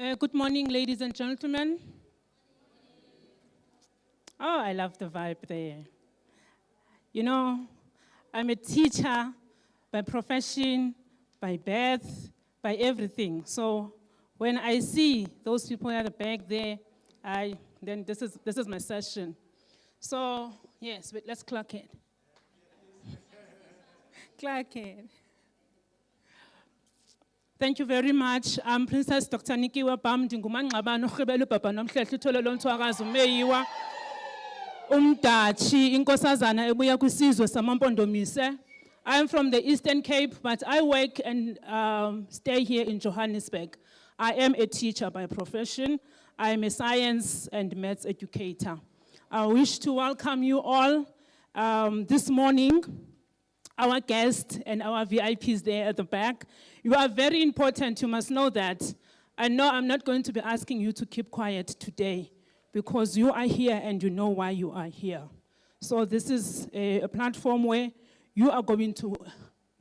Good morning, ladies and gentlemen. Oh, I love the vibe there. You know, I'm a teacher by profession, by birth, by everything. So when I see those people at the back there, then this is my session. So yes, let's clock it. Clock it. Thank you very much. I'm Princess Dr. Nikiwa Bam Dingumangabano Khebelu Papa Nomhlehle Tholelo Ntswakazi umeyiwa umdachi inkosazana ebuya kwisizwe samampondomise. I'm from the Eastern Cape, but I work and stay here in Johannesburg. I am a teacher by profession. I am a science and maths educator. I wish to welcome you all this morning. Our guests and our VIPs there at the back. You are very important, you must know that. I know I'm not going to be asking you to keep quiet today because you are here and you know why you are here. So this is a platform where you are going to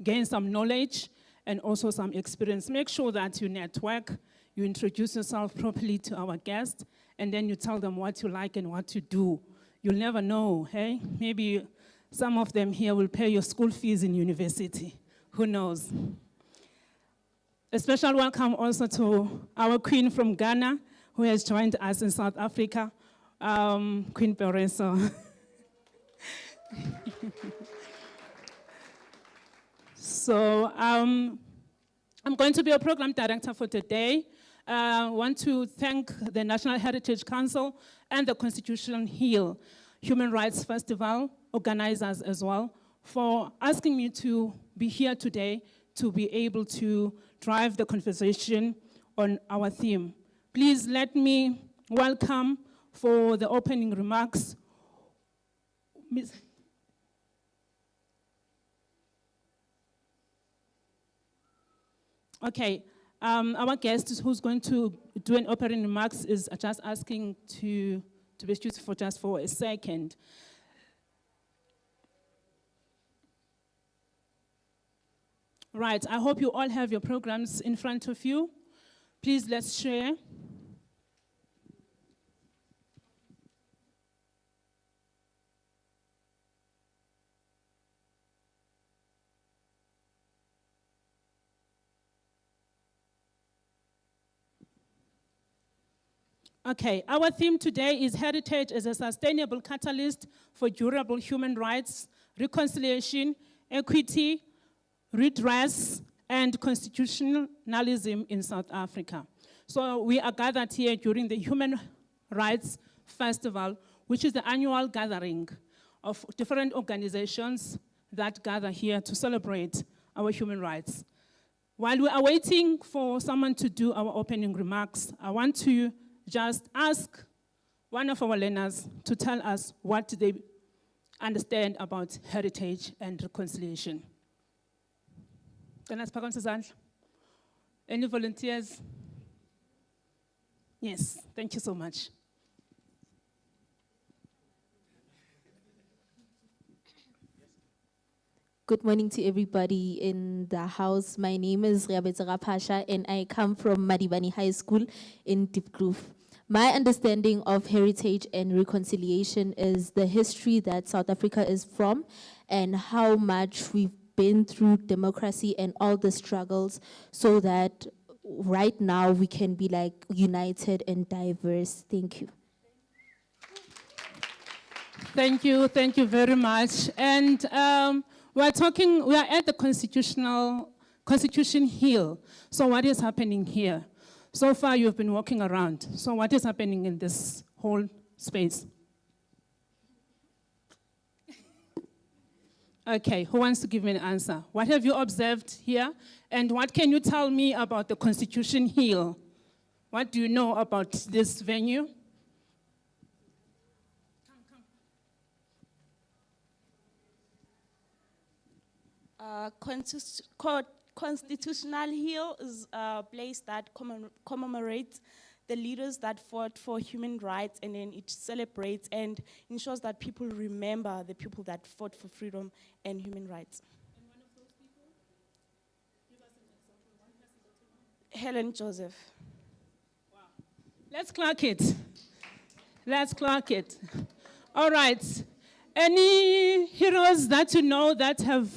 gain some knowledge and also some experience. Make sure that you network, you introduce yourself properly to our guests, and then you tell them what you like and what to do. You'll never know, hey? Maybe some of them here will pay your school fees in university. Who knows? A special welcome also to our queen from Ghana, who has joined us in South Africa, Queen Pereso. So I'm going to be a program director for today. I want to thank the National Heritage Council and the Constitutional Hill Human Rights Festival organizers as well for asking me to be here today to be able to drive the conversation on our theme. Please let me welcome for the opening remarks, Ms. Okay, our guest who's going to do an opening remarks is just asking to be excused for just for a second. Right, I hope you all have your programs in front of you. Please, let's share. Okay, our theme today is heritage as a sustainable catalyst for durable human rights, reconciliation, equity, redress, and constitutionalism in South Africa. So we are gathered here during the Human Rights Festival, which is the annual gathering of different organizations that gather here to celebrate our human rights. While we are waiting for someone to do our opening remarks, I want to just ask one of our learners to tell us what they understand about heritage and reconciliation. Any volunteers? Yes, thank you so much. Good morning to everybody in the house. My name is Riabetsera Pasha and I come from Madibani High School in Diepkloof. My understanding of heritage and reconciliation is the history that South Africa is from and how much we've been through democracy and all the struggles so that right now we can be like united and diverse. Thank you. Thank you very much. And we are at the Constitution Hill. So what is happening here? So far you've been walking around. So what is happening in this whole space? Okay, who wants to give me an answer? What have you observed here? And what can you tell me about the Constitution Hill? What do you know about this venue? Constitutional Hill is a place that commemorates the leaders that fought for human rights, and then it celebrates and ensures that people remember the people that fought for freedom and human rights. And one of those people? Give us an example. One person that you know. Helen Joseph. Wow. Let's clock it. Let's clock it. All right. Any heroes that you know that have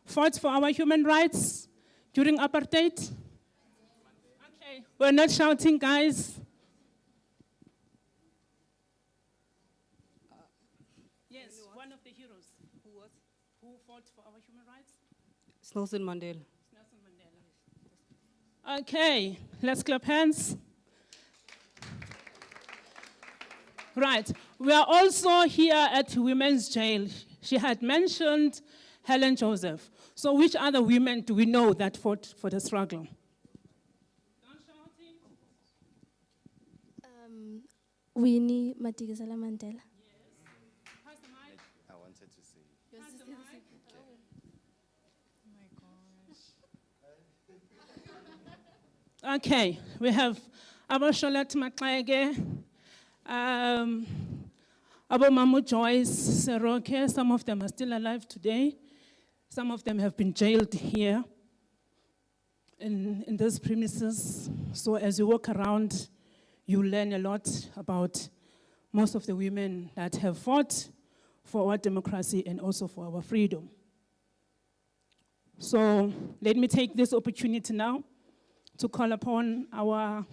fought for our human rights during apartheid? Okay, we're not shouting, guys. Yes, one of the heroes. Who fought for our human rights? Nelson Mandela. Nelson Mandela. Okay, let's clap hands. Right, we are also here at Women's Jail. She had mentioned Helen Joseph. So which other women do we know that fought for the struggle? Winnie Madikizela Mandela. I wanted to say. Okay, we have Abasholat Maklege, Mamu Joyce, Seroke. Some of them are still alive today. Some of them have been jailed here in these premises. So as you walk around, you learn a lot about most of the women that have fought for our democracy and also for our freedom. So let me take this opportunity now to call upon our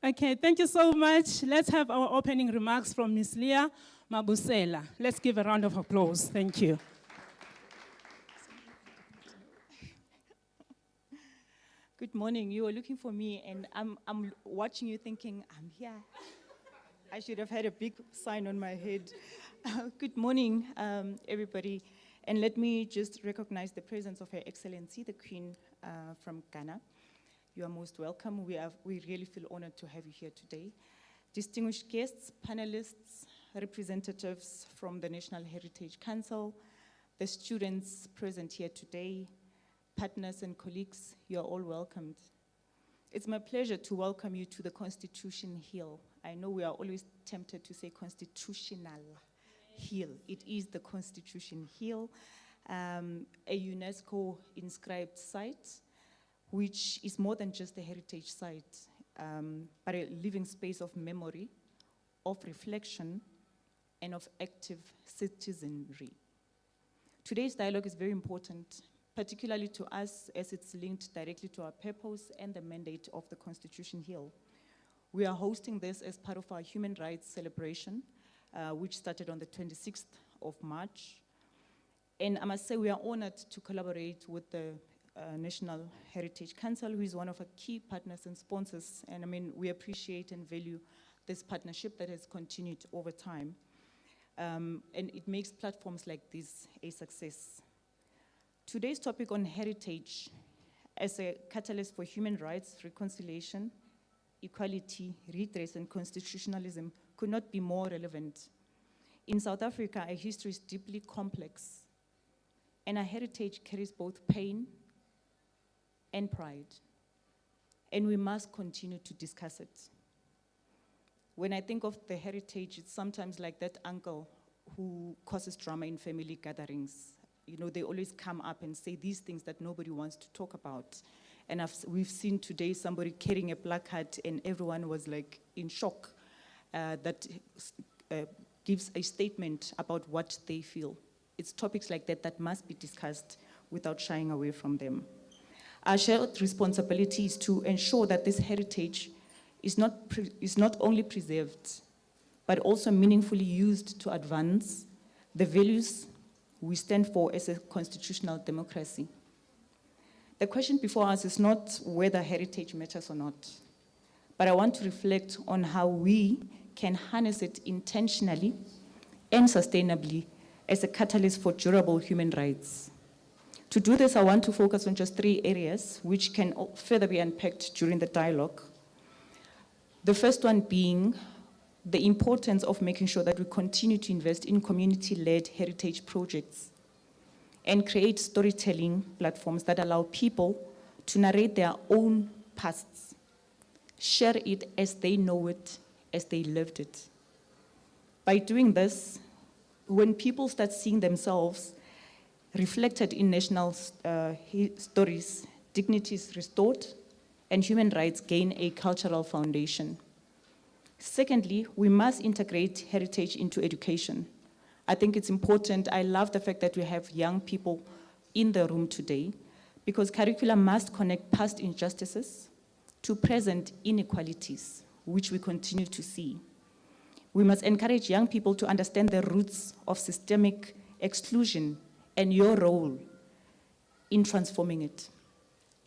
Okay, thank you so much. Let's have our opening remarks from Ms. Leah Mabusela. Let's give a round of applause. Thank you. Good morning. You were looking for me, and I'm watching you thinking, I'm here. I should have had a big sign on my head. Good morning, everybody. And let me just recognize the presence of Her Excellency, the Queen from Ghana. You are most welcome. We really feel honored to have you here today. Distinguished guests, panelists, representatives from the National Heritage Council, the students present here today, partners and colleagues, you are all welcomed. It's my pleasure to welcome you to the Constitution Hill. I know we are always tempted to say Constitutional Hill. It is the Constitution Hill, a UNESCO inscribed site, which is more than just a heritage site, but a living space of memory, of reflection, and of active citizenry. Today's dialogue is very important, particularly to us as it's linked directly to our purpose and the mandate of the Constitution Hill. We are hosting this as part of our human rights celebration, which started on the 26th of March. And I must say we are honored to collaborate with the National Heritage Council, who is one of our key partners and sponsors. And I mean, we appreciate and value this partnership that has continued over time. And it makes platforms like this a success. Today's topic on heritage as a catalyst for human rights, reconciliation, equality, redress, and constitutionalism could not be more relevant. In South Africa, our history is deeply complex, and our heritage carries both pain and pride, and we must continue to discuss it. When I think of the heritage, it's sometimes like that uncle who causes drama in family gatherings. You know, they always come up and say these things that nobody wants to talk about. And we've seen today somebody carrying a placard and everyone was like in shock that gives a statement about what they feel. It's topics like that that must be discussed without shying away from them. Our shared responsibility is to ensure that this heritage is not only preserved, but also meaningfully used to advance the values we stand for as a constitutional democracy. The question before us is not whether heritage matters or not, but I want to reflect on how we can harness it intentionally and sustainably as a catalyst for durable human rights. To do this, I want to focus on just 3 areas which can further be unpacked during the dialogue. The first one being the importance of making sure that we continue to invest in community-led heritage projects and create storytelling platforms that allow people to narrate their own pasts, share it as they know it, as they lived it. By doing this, when people start seeing themselves reflected in national stories, dignity is restored, and human rights gain a cultural foundation. Secondly, we must integrate heritage into education. I think it's important. I love the fact that we have young people in the room today, because curriculum must connect past injustices to present inequalities, which we continue to see. We must encourage young people to understand the roots of systemic exclusion and your role in transforming it.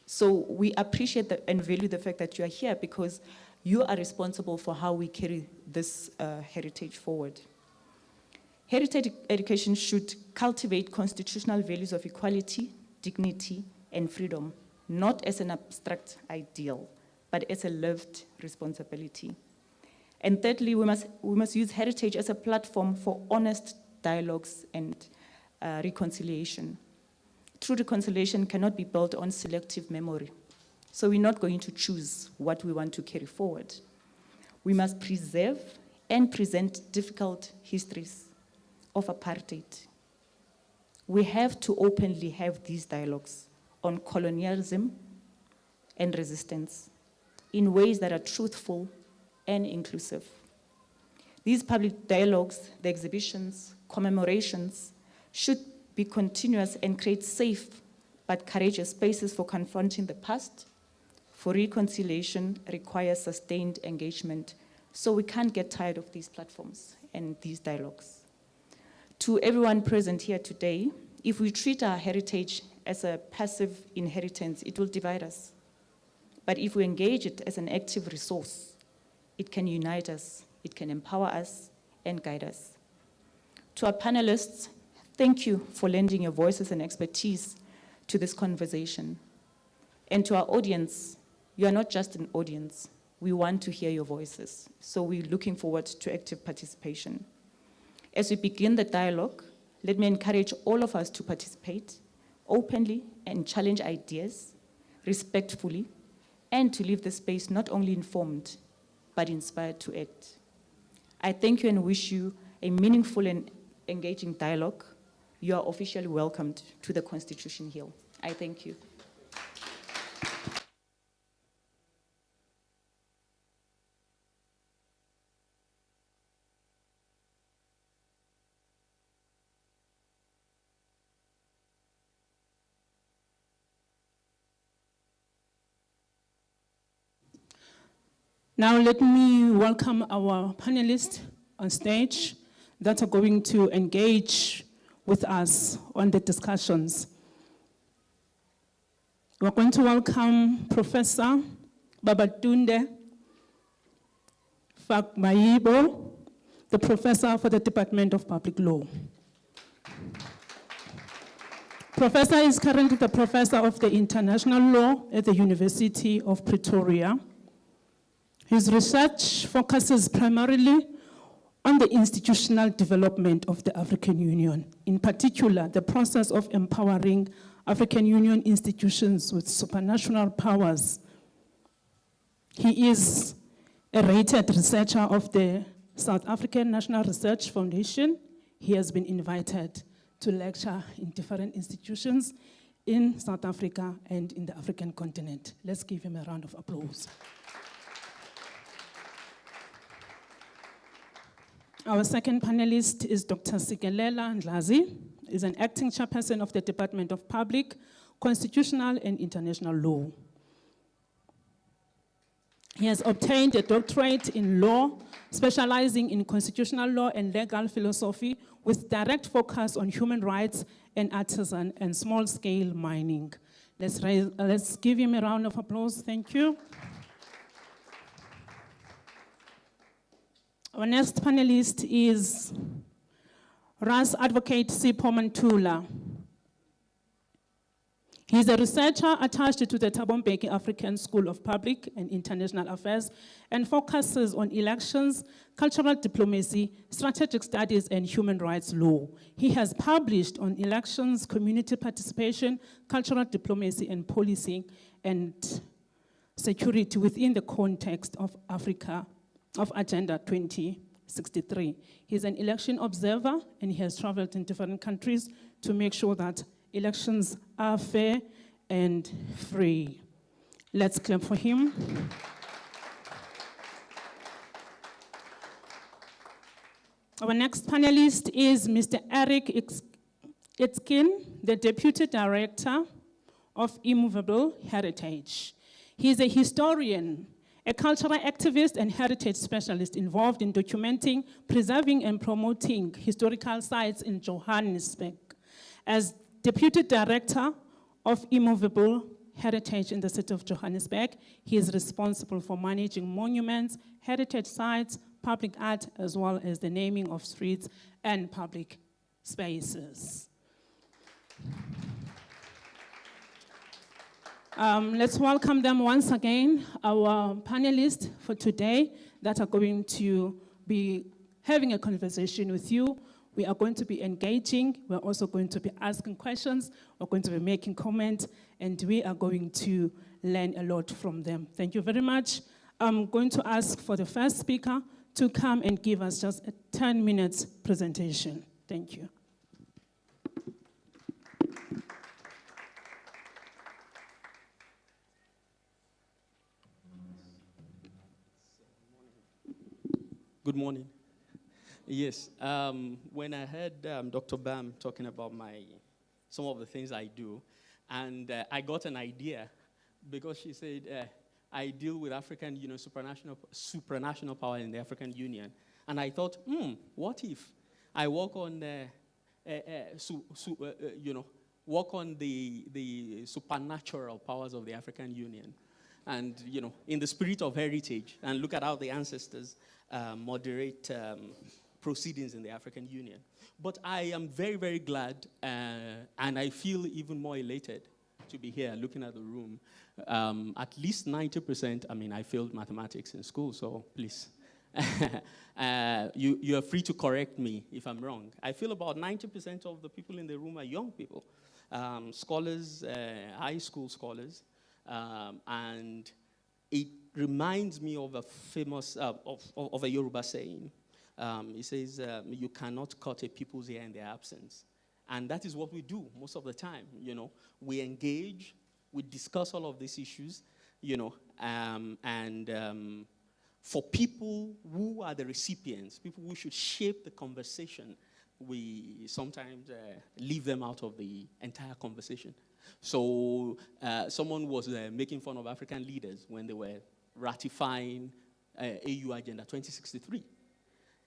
So we appreciate and value the fact that you are here, because you are responsible for how we carry this heritage forward. Heritage education should cultivate constitutional values of equality, dignity, and freedom, not as an abstract ideal, but as a lived responsibility. And thirdly, we must use heritage as a platform for honest dialogues and reconciliation. True reconciliation cannot be built on selective memory. So we're not going to choose what we want to carry forward. We must preserve and present difficult histories of apartheid. We have to openly have these dialogues on colonialism and resistance in ways that are truthful and inclusive. These public dialogues, the exhibitions, commemorations, should be continuous and create safe but courageous spaces for confronting the past. For reconciliation requires sustained engagement, so we can't get tired of these platforms and these dialogues. To everyone present here today, if we treat our heritage as a passive inheritance, it will divide us. But if we engage it as an active resource, it can unite us, it can empower us, and guide us. To our panelists, thank you for lending your voices and expertise to this conversation. And to our audience, you are not just an audience. We want to hear your voices. So we're looking forward to active participation. As we begin the dialogue, let me encourage all of us to participate openly and challenge ideas respectfully, and to leave the space not only informed, but inspired to act. I thank you and wish you a meaningful and engaging dialogue. You are officially welcomed to the Constitution Hill. I thank you. Now let me welcome our panelists on stage that are going to engage with us on the discussions. We're going to welcome Professor Babatunde Fakmayibo, the professor for the Department of Public Law. Professor is currently the professor of the international law at the University of Pretoria. His research focuses primarily on the institutional development of the African Union, in particular, the process of empowering African Union institutions with supranational powers. He is a rated researcher of the South African National Research Foundation. He has been invited to lecture in different institutions in South Africa and in the African continent. Let's give him a round of applause. Our second panelist is Dr. Sikelela Ndlazi. He's an acting chairperson of the Department of Public, Constitutional and International Law. He has obtained a doctorate in law, specializing in constitutional law and legal philosophy, with direct focus on human rights and artisan and small-scale mining. Let's give him a round of applause. Thank you. Our next panelist is Ras Advocate Sipho Mantula. He's a researcher attached to the Thabo Mbeki African School of Public and International Affairs and focuses on elections, cultural diplomacy, strategic studies, and human rights law. He has published on elections, community participation, cultural diplomacy, and policy and security within the context of Africa, of Agenda 2063. He's an election observer, and he has traveled in different countries to make sure that elections are fair and free. Let's clap for him. Our next panelist is Mr. Eric Itzkin, the Deputy Director of Immovable Heritage. He is a historian, a cultural activist and heritage specialist involved in documenting, preserving, and promoting historical sites in Johannesburg. As Deputy Director of Immovable Heritage in the city of Johannesburg, he is responsible for managing monuments, heritage sites, public art, as well as the naming of streets and public spaces. Let's welcome them once again, our panelists for today that are going to be having a conversation with you. We are going to be engaging. We're also going to be asking questions. We're going to be making comments, and we are going to learn a lot from them. Thank you very much. I'm going to ask for the first speaker to come and give us just a 10 minutes presentation. Thank you. Good morning. Yes, when I heard Dr. Bam talking about some of the things I do, and I got an idea because she said, I deal with African Union, supranational power in the African Union. And I thought, what if I work on work on the supernatural powers of the African Union, and in the spirit of heritage, and look at how the ancestors moderate proceedings in the African Union. But I am very, very glad, and I feel even more elated to be here looking at the room. At least 90%, I failed mathematics in school, so please. You are free to correct me if I'm wrong. I feel about 90% of the people in the room are young people, scholars, high school scholars, and it reminds me of a famous, of a Yoruba saying. It says, you cannot cut a people's hair in their absence. And that is what we do most of the time, We engage, we discuss all of these issues, and for people who are the recipients, people who should shape the conversation, we sometimes leave them out of the entire conversation. So someone was making fun of African leaders when they were ratifying AU Agenda 2063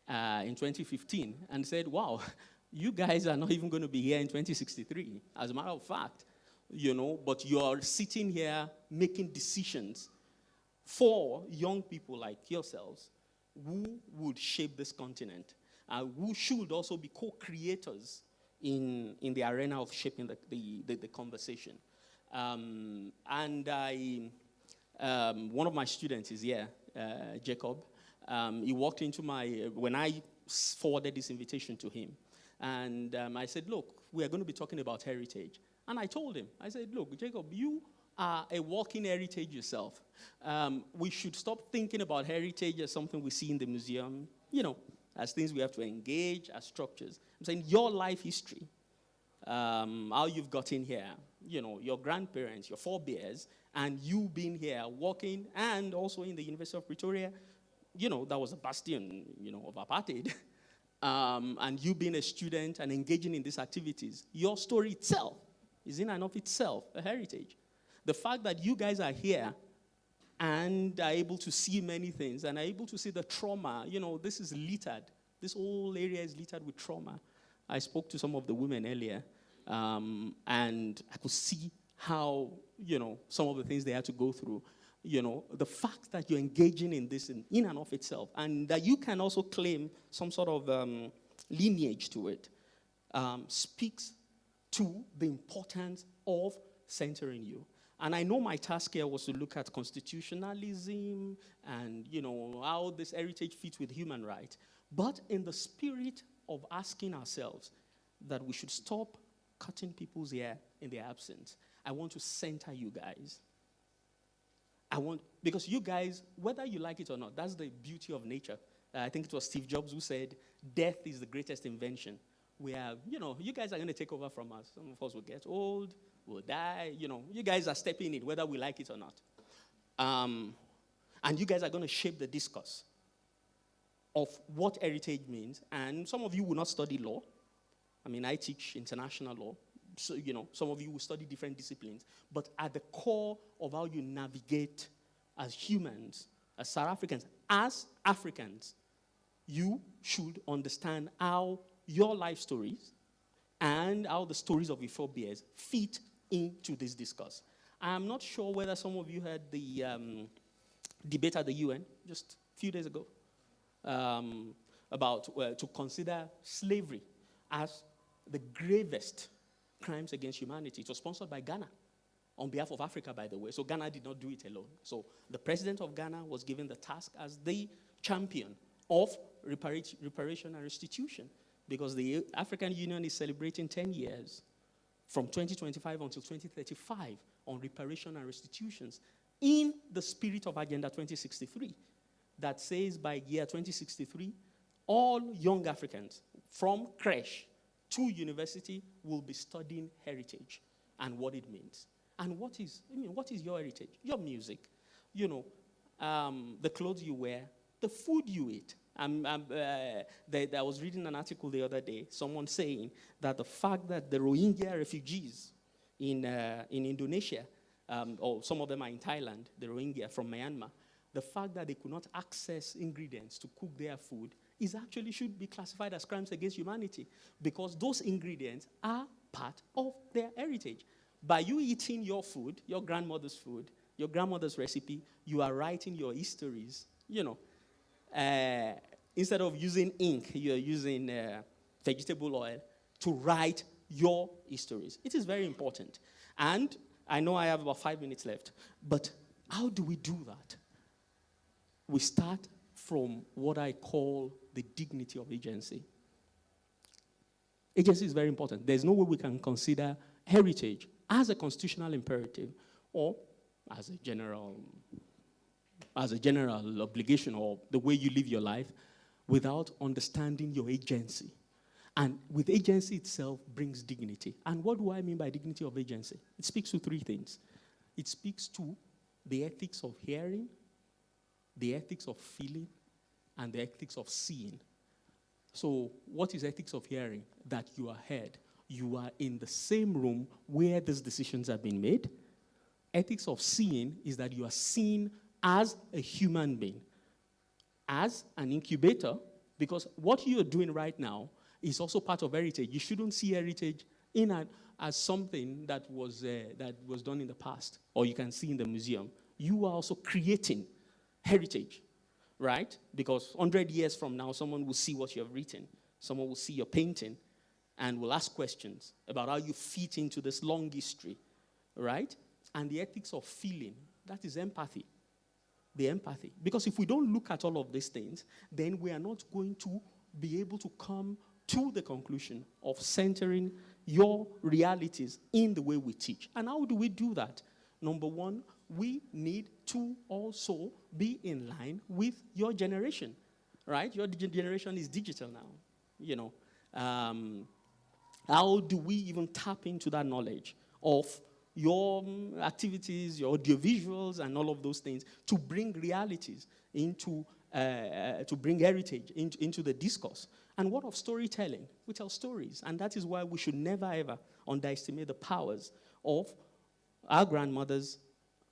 in 2015 and said, wow, you guys are not even going to be here in 2063. As a matter of fact, but you're sitting here making decisions for young people like yourselves who would shape this continent, who should also be co-creators in the arena of shaping the conversation. And one of my students is here, Jacob. He walked into when I forwarded this invitation to him. And I said, look, we are going to be talking about heritage. And I told him, I said, look, Jacob, you are a walking heritage yourself. We should stop thinking about heritage as something we see in the museum, as things we have to engage, as structures. I'm saying your life history, how you've gotten here, your grandparents, your forebears, and you being here, walking, and also in the University of Pretoria, that was a bastion, of apartheid. And you being a student and engaging in these activities, your story itself is in and of itself a heritage. The fact that you guys are here and are able to see many things and are able to see the trauma, this is littered. This whole area is littered with trauma. I spoke to some of the women earlier, and I could see how, some of the things they had to go through. The fact that you're engaging in this in and of itself, and that you can also claim some sort of lineage to it, speaks to the importance of centering you. And I know my task here was to look at constitutionalism and, how this heritage fits with human rights. But in the spirit of asking ourselves that we should stop cutting people's hair in their absence, I want to center you guys. Because you guys, whether you like it or not, that's the beauty of nature. I think it was Steve Jobs who said, death is the greatest invention. We have, you guys are going to take over from us. Some of us will get old, will die. You guys are stepping in, whether we like it or not. And you guys are going to shape the discourse of what heritage means. And some of you will not study law. I teach international law. So, some of you will study different disciplines. But at the core of how you navigate as humans, as South Africans, as Africans, you should understand how your life stories and how the stories of your forebears fit into this discourse. I'm not sure whether some of you had the debate at the UN just a few days ago about to consider slavery as the gravest crimes against humanity. It was sponsored by Ghana on behalf of Africa, by the way. So Ghana did not do it alone. So the president of Ghana was given the task as the champion of reparation and restitution, because the African Union is celebrating 10 years from 2025 until 2035 on reparation and restitutions in the spirit of Agenda 2063 that says by year 2063, all young Africans from creche to university will be studying heritage and what it means. And what is your heritage? Your music, the clothes you wear, the food you eat. I was reading an article the other day, someone saying that the fact that the Rohingya refugees in Indonesia, or some of them are in Thailand, the Rohingya from Myanmar, the fact that they could not access ingredients to cook their food should be classified as crimes against humanity, because those ingredients are part of their heritage. By you eating your food, your grandmother's recipe, you are writing your histories, instead of using ink, you're using vegetable oil to write your histories. It is very important. And I know I have about 5 minutes left, but how do we do that? We start from what I call the dignity of agency. Agency is very important. There's no way we can consider heritage as a constitutional imperative or as a general obligation or the way you live your life without understanding your agency. And with agency itself brings dignity. And what do I mean by dignity of agency? It speaks to 3 things. It speaks to the ethics of hearing, the ethics of feeling, and the ethics of seeing. So what is ethics of hearing? That you are heard. You are in the same room where these decisions have been made. Ethics of seeing is that you are seen as a human being, as an incubator, because what you are doing right now is also part of heritage. You shouldn't see heritage as something that was done in the past, or you can see in the museum. You are also creating heritage, right? Because 100 years from now, someone will see what you have written. Someone will see your painting and will ask questions about how you fit into this long history, right? And the ethics of feeling, that is empathy. The empathy. Because if we don't look at all of these things, then we are not going to be able to come to the conclusion of centering your realities in the way we teach. And how do we do that? Number one, we need to also be in line with your generation, right? Your generation is digital now, How do we even tap into that knowledge of your activities, your audiovisuals, and all of those things to bring realities into, to bring heritage into the discourse? And what of storytelling? We tell stories, and that is why we should never, ever underestimate the powers of our grandmothers,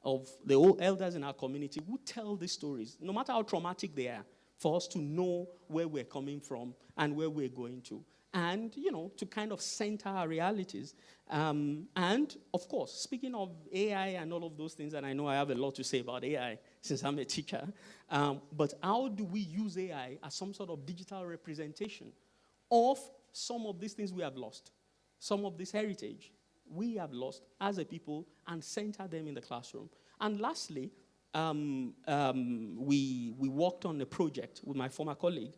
of the old elders in our community who tell these stories, no matter how traumatic they are, for us to know where we're coming from and where we're going to. And, to kind of center our realities. And, of course, speaking of AI and all of those things, and I know I have a lot to say about AI since I'm a teacher, but how do we use AI as some sort of digital representation of some of these things we have lost, some of this heritage, we have lost as a people and center them in the classroom. And lastly, we worked on a project with my former colleague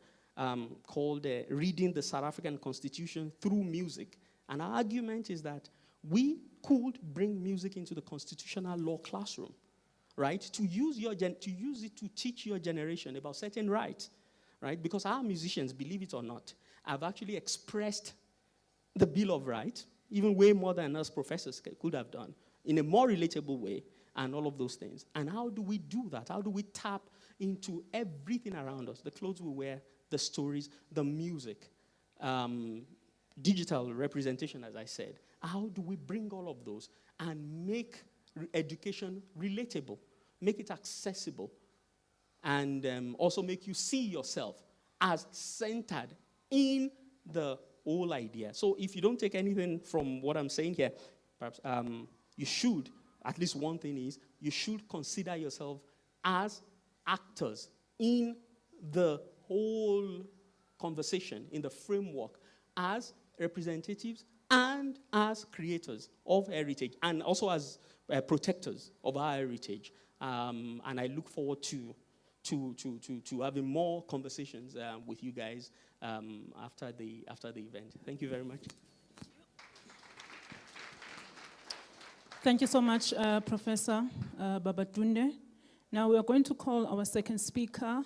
called Reading the South African Constitution Through Music. And our argument is that we could bring music into the constitutional law classroom, right? To use it to teach your generation about certain rights, right? Because our musicians, believe it or not, have actually expressed the Bill of Rights, even way more than us professors could have done, in a more relatable way, and all of those things. And how do we do that? How do we tap into everything around us? The clothes we wear, the stories, the music, digital representation, as I said. How do we bring all of those and make education relatable, make it accessible, and also make you see yourself as centered in the whole idea? So if you don't take anything from what I'm saying here, perhaps you should, at least one thing is, you should consider yourself as actors in the whole conversation, in the framework, as representatives and as creators of heritage, and also as protectors of our heritage. And I look forward to having more conversations with you guys after the event. Thank you very much. Thank you so much, Professor Babatunde. Now we are going to call our second speaker,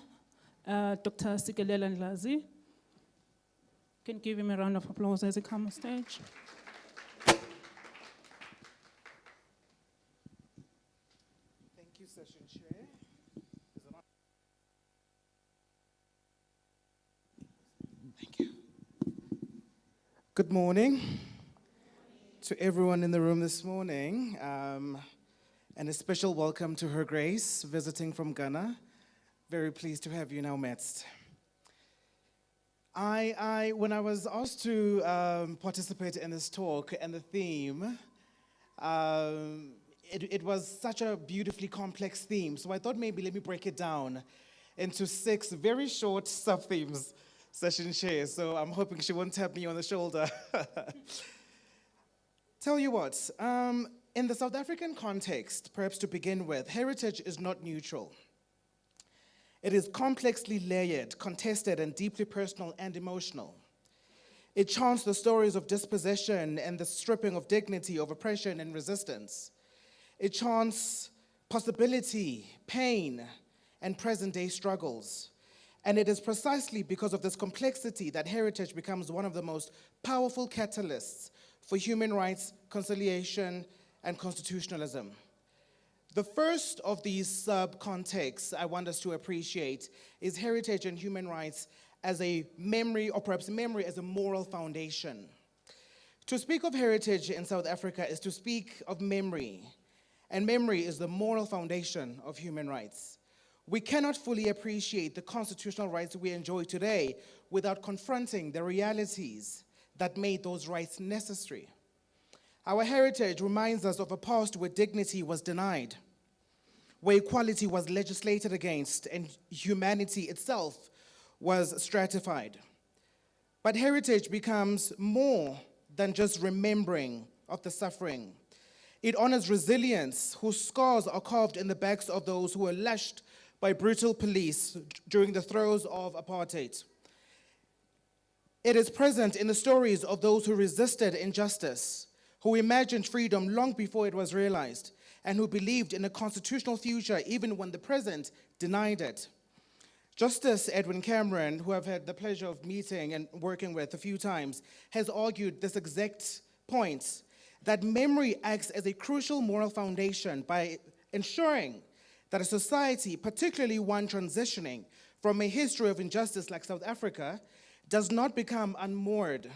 Dr. Sikelela Ndlazi. You can give him a round of applause as he comes on stage. Thank you, Session Chair. Thank you. Good morning to everyone in the room this morning, and a special welcome to Her Grace, visiting from Ghana. Very pleased to have you in our midst. When I was asked to participate in this talk and the theme, it was such a beautifully complex theme, so I thought maybe let me break it down into 6 very short sub-themes, Session Chair, so I'm hoping she won't tap me on the shoulder. Tell you what, in the South African context, perhaps to begin with, heritage is not neutral. It is complexly layered, contested, and deeply personal and emotional. It chants the stories of dispossession and the stripping of dignity, of oppression and resistance. It chants possibility, pain, and present-day struggles. And it is precisely because of this complexity that heritage becomes one of the most powerful catalysts for human rights, conciliation, and constitutionalism. The first of these sub-contexts I want us to appreciate is heritage and human rights as a memory, or perhaps memory as a moral foundation. To speak of heritage in South Africa is to speak of memory, and memory is the moral foundation of human rights. We cannot fully appreciate the constitutional rights we enjoy today without confronting the realities that made those rights necessary. Our heritage reminds us of a past where dignity was denied, where equality was legislated against, and humanity itself was stratified. But heritage becomes more than just remembering of the suffering. It honors resilience, whose scars are carved in the backs of those who were lashed by brutal police during the throes of apartheid. It is present in the stories of those who resisted injustice, who imagined freedom long before it was realized, and who believed in a constitutional future even when the present denied it. Justice Edwin Cameron, who I've had the pleasure of meeting and working with a few times, has argued this exact point, that memory acts as a crucial moral foundation by ensuring that a society, particularly one transitioning from a history of injustice like South Africa, does not become unmoored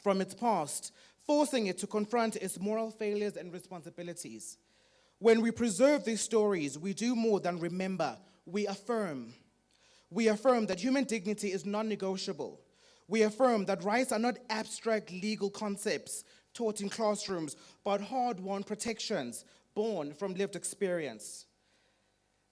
from its past, forcing it to confront its moral failures and responsibilities. When we preserve these stories, we do more than remember, we affirm. We affirm that human dignity is non-negotiable. We affirm that rights are not abstract legal concepts taught in classrooms, but hard-won protections born from lived experience.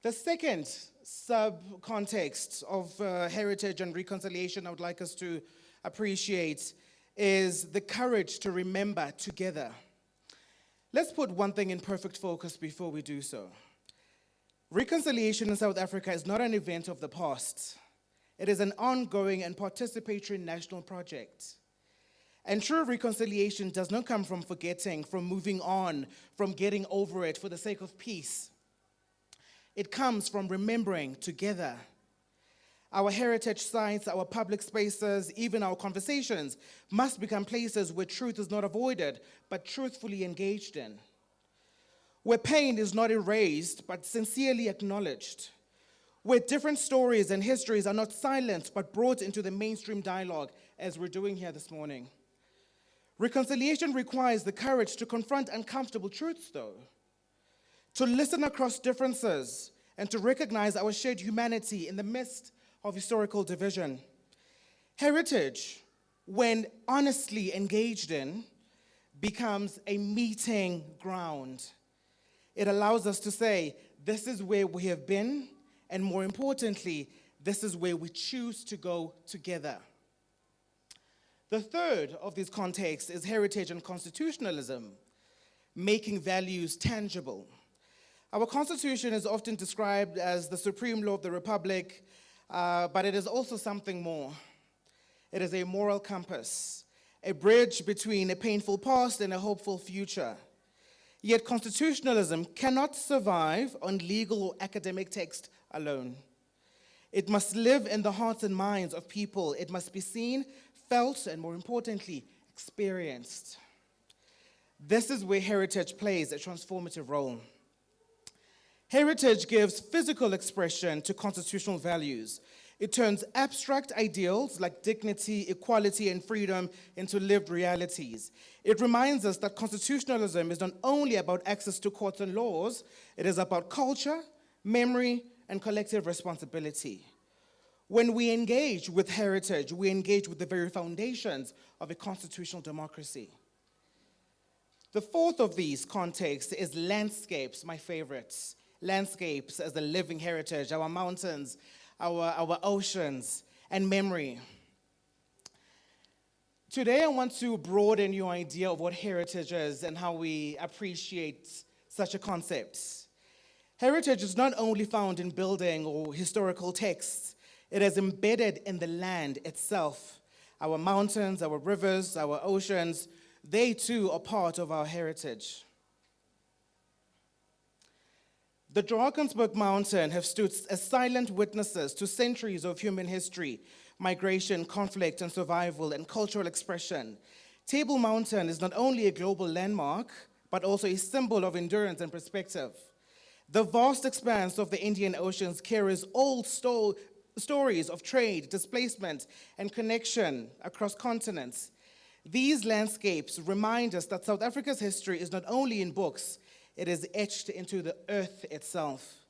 The second sub-context of heritage and reconciliation I would like us to appreciate is the courage to remember together. Let's put one thing in perfect focus before we do so. Reconciliation in South Africa is not an event of the past. It is an ongoing and participatory national project. And true reconciliation does not come from forgetting, from moving on, from getting over it for the sake of peace. It comes from remembering together. Our heritage sites, our public spaces, even our conversations must become places where truth is not avoided, but truthfully engaged in. Where pain is not erased, but sincerely acknowledged. Where different stories and histories are not silenced, but brought into the mainstream dialogue, as we're doing here this morning. Reconciliation requires the courage to confront uncomfortable truths, though. To listen across differences and to recognize our shared humanity in the midst of historical division. Heritage, when honestly engaged in, becomes a meeting ground. It allows us to say, this is where we have been, and more importantly, this is where we choose to go together. The third of these contexts is heritage and constitutionalism, making values tangible. Our Constitution is often described as the supreme law of the Republic, but it is also something more. It is a moral compass, a bridge between a painful past and a hopeful future. Yet constitutionalism cannot survive on legal or academic text alone. It must live in the hearts and minds of people. It must be seen, felt, and more importantly, experienced. This is where heritage plays a transformative role. Heritage gives physical expression to constitutional values. It turns abstract ideals like dignity, equality, and freedom into lived realities. It reminds us that constitutionalism is not only about access to courts and laws, it is about culture, memory, and collective responsibility. When we engage with heritage, we engage with the very foundations of a constitutional democracy. The fourth of these contexts is landscapes, my favorites. Landscapes as a living heritage, our mountains, our oceans, and memory. Today I want to broaden your idea of what heritage is and how we appreciate such a concept. Heritage is not only found in building or historical texts, it is embedded in the land itself. Our mountains, our rivers, our oceans, they too are part of our heritage. The Drakensberg Mountain have stood as silent witnesses to centuries of human history, migration, conflict, and survival, and cultural expression. Table Mountain is not only a global landmark, but also a symbol of endurance and perspective. The vast expanse of the Indian Oceans carries old stories of trade, displacement, and connection across continents. These landscapes remind us that South Africa's history is not only in books, it is etched into the earth itself.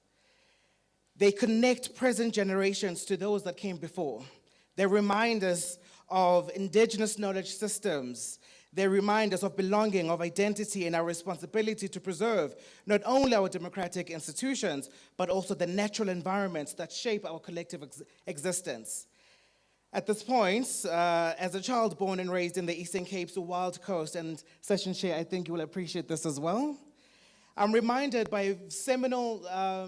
They connect present generations to those that came before. They remind us of indigenous knowledge systems. They remind us of belonging, of identity, and our responsibility to preserve not only our democratic institutions, but also the natural environments that shape our collective existence. At this point, as a child born and raised in the Eastern Cape's Wild Coast, and Session Chair, I think you will appreciate this as well. I'm reminded by a seminal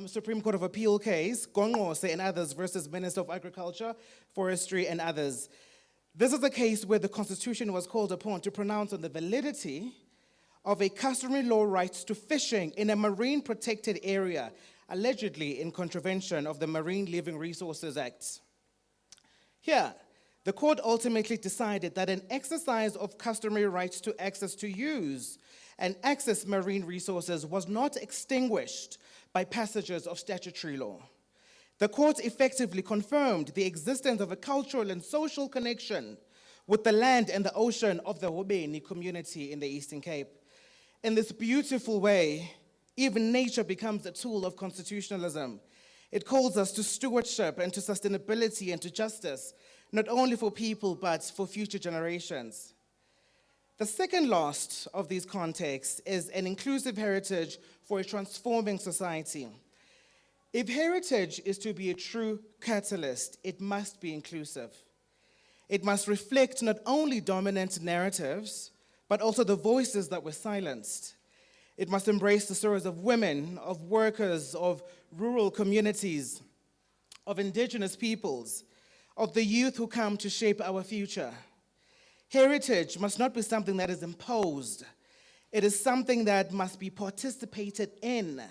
Supreme Court of Appeal case, Gongose and others versus Minister of Agriculture, Forestry, and others. This is a case where the Constitution was called upon to pronounce on the validity of a customary law right to fishing in a marine protected area, allegedly in contravention of the Marine Living Resources Act. Here, the court ultimately decided that an exercise of customary rights to access to use and access marine resources was not extinguished by passages of statutory law. The court effectively confirmed the existence of a cultural and social connection with the land and the ocean of the Hobeni community in the Eastern Cape. In this beautiful way, even nature becomes a tool of constitutionalism. It calls us to stewardship and to sustainability and to justice, not only for people, but for future generations. The second last of these contexts is an inclusive heritage for a transforming society. If heritage is to be a true catalyst, it must be inclusive. It must reflect not only dominant narratives, but also the voices that were silenced. It must embrace the stories of women, of workers, of rural communities, of indigenous peoples, of the youth who come to shape our future. Heritage must not be something that is imposed. It is something that must be participated in.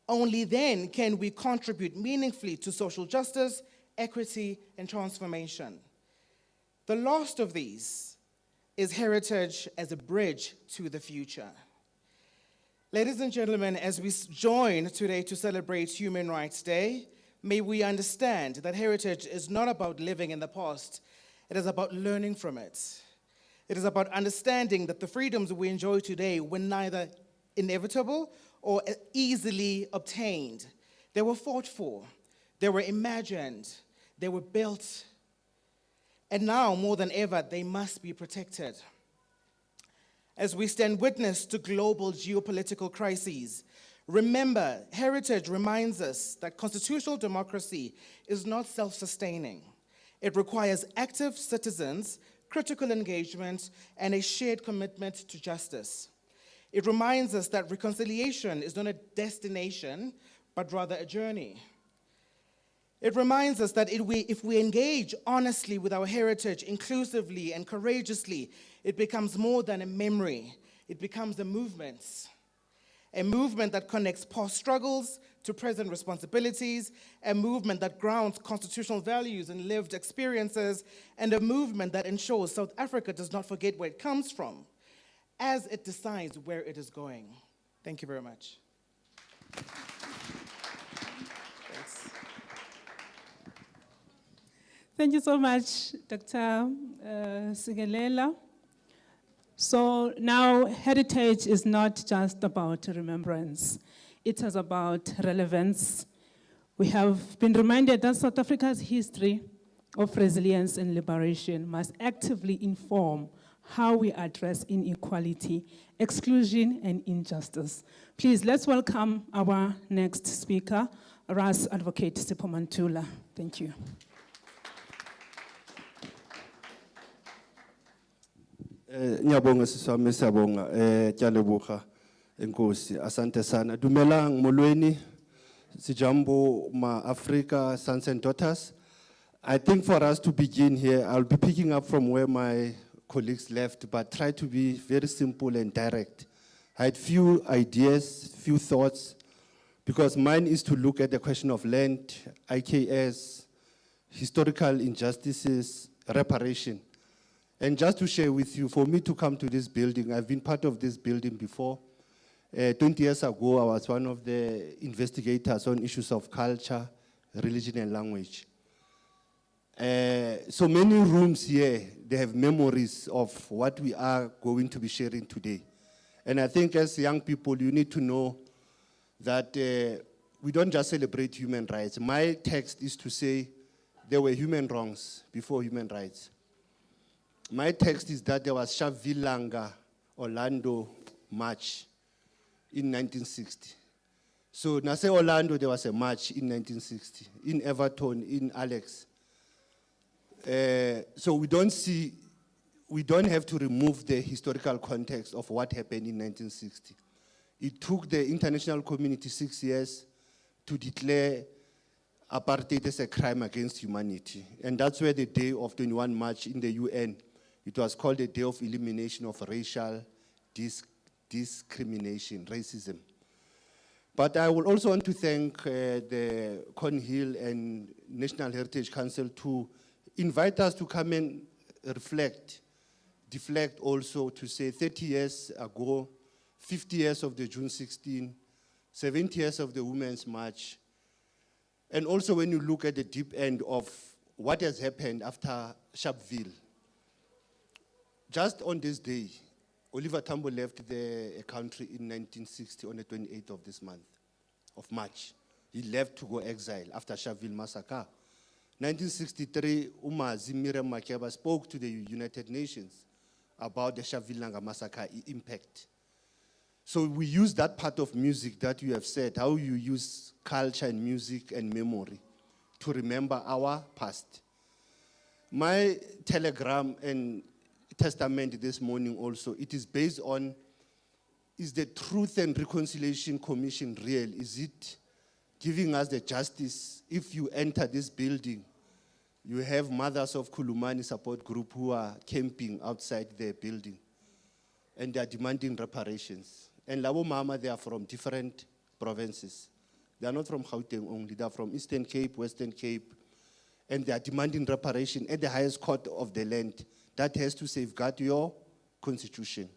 Only then can we contribute meaningfully to social justice, equity, and transformation. The last of these is heritage as a bridge to the future. Ladies and gentlemen, as we join today to celebrate Human Rights Day, may we understand that heritage is not about living in the past. It is about learning from it. It is about understanding that the freedoms we enjoy today were neither inevitable or easily obtained. They were fought for, they were imagined, they were built, and now more than ever, they must be protected. As we stand witness to global geopolitical crises, remember, heritage reminds us that constitutional democracy is not self-sustaining. It requires active citizens, critical engagement, and a shared commitment to justice. It reminds us that reconciliation is not a destination, but rather a journey. It reminds us that if we engage honestly with our heritage, inclusively and courageously, it becomes more than a memory. It becomes a movement that connects past struggles to present responsibilities, a movement that grounds constitutional values and lived experiences, and a movement that ensures South Africa does not forget where it comes from as it decides where it is going. Thank you very much. Thanks. Thank you so much, Dr. Sigelela. So now heritage is not just about remembrance. It is about relevance. We have been reminded that South Africa's history of resilience and liberation must actively inform how we address inequality, exclusion, and injustice. Please, let's welcome our next speaker, Ras Advocate Sipho Mantula. Thank you. Ngiyabonga siswami siyabonga Tyalebuga enkosi asante sana dumelang molweni sijambo ma Africa sons and daughters. I think for us to begin here, I'll be picking up from where my colleagues left, but try to be very simple and direct. I had few ideas, few thoughts, because mine is to look at the question of land, IKS, historical injustices, reparation. And just to share with you, for me to come to this building, I've been part of this building before. 20 years ago, I was one of the investigators on issues of culture, religion, and language. So many rooms here, they have memories of what we are going to be sharing today. And I think as young people, you need to know that we don't just celebrate human rights. My text is to say there were human wrongs before human rights. My text is that there was Shavilanga Orlando March in 1960. So now say Orlando, there was a march in 1960, in Everton, in Alex. So we don't have to remove the historical context of what happened in 1960. It took the international community 6 years to declare apartheid as a crime against humanity. And that's where the day of 21 March in the UN, it was called the Day of Elimination of Racial Discrimination, racism. But I would also want to thank the Cornhill and National Heritage Council to invite us to come and reflect, deflect also to say 30 years ago, 50 years of the June 16, 70 years of the Women's March, and also when you look at the deep end of what has happened after Sharpeville. Just on this day, Oliver Tambo left the country in 1960 on the 28th of this month, of March. He left to go exile after Sharpeville massacre. 1963, Umazi Miriam Makeba spoke to the United Nations about the Sharpeville massacre impact. So we use that part of music that you have said, how you use culture and music and memory to remember our past. My telegram and testament this morning also, it is based on is the Truth and Reconciliation Commission real? Is it giving us the justice? If you enter this building, you have mothers of Kulumani support group who are camping outside their building, and they are demanding reparations. And Labo Mama, they are from different provinces. They are not from Gauteng only, they are from Eastern Cape, Western Cape, and they are demanding reparation at the highest court of the land. That has to safeguard your constitution.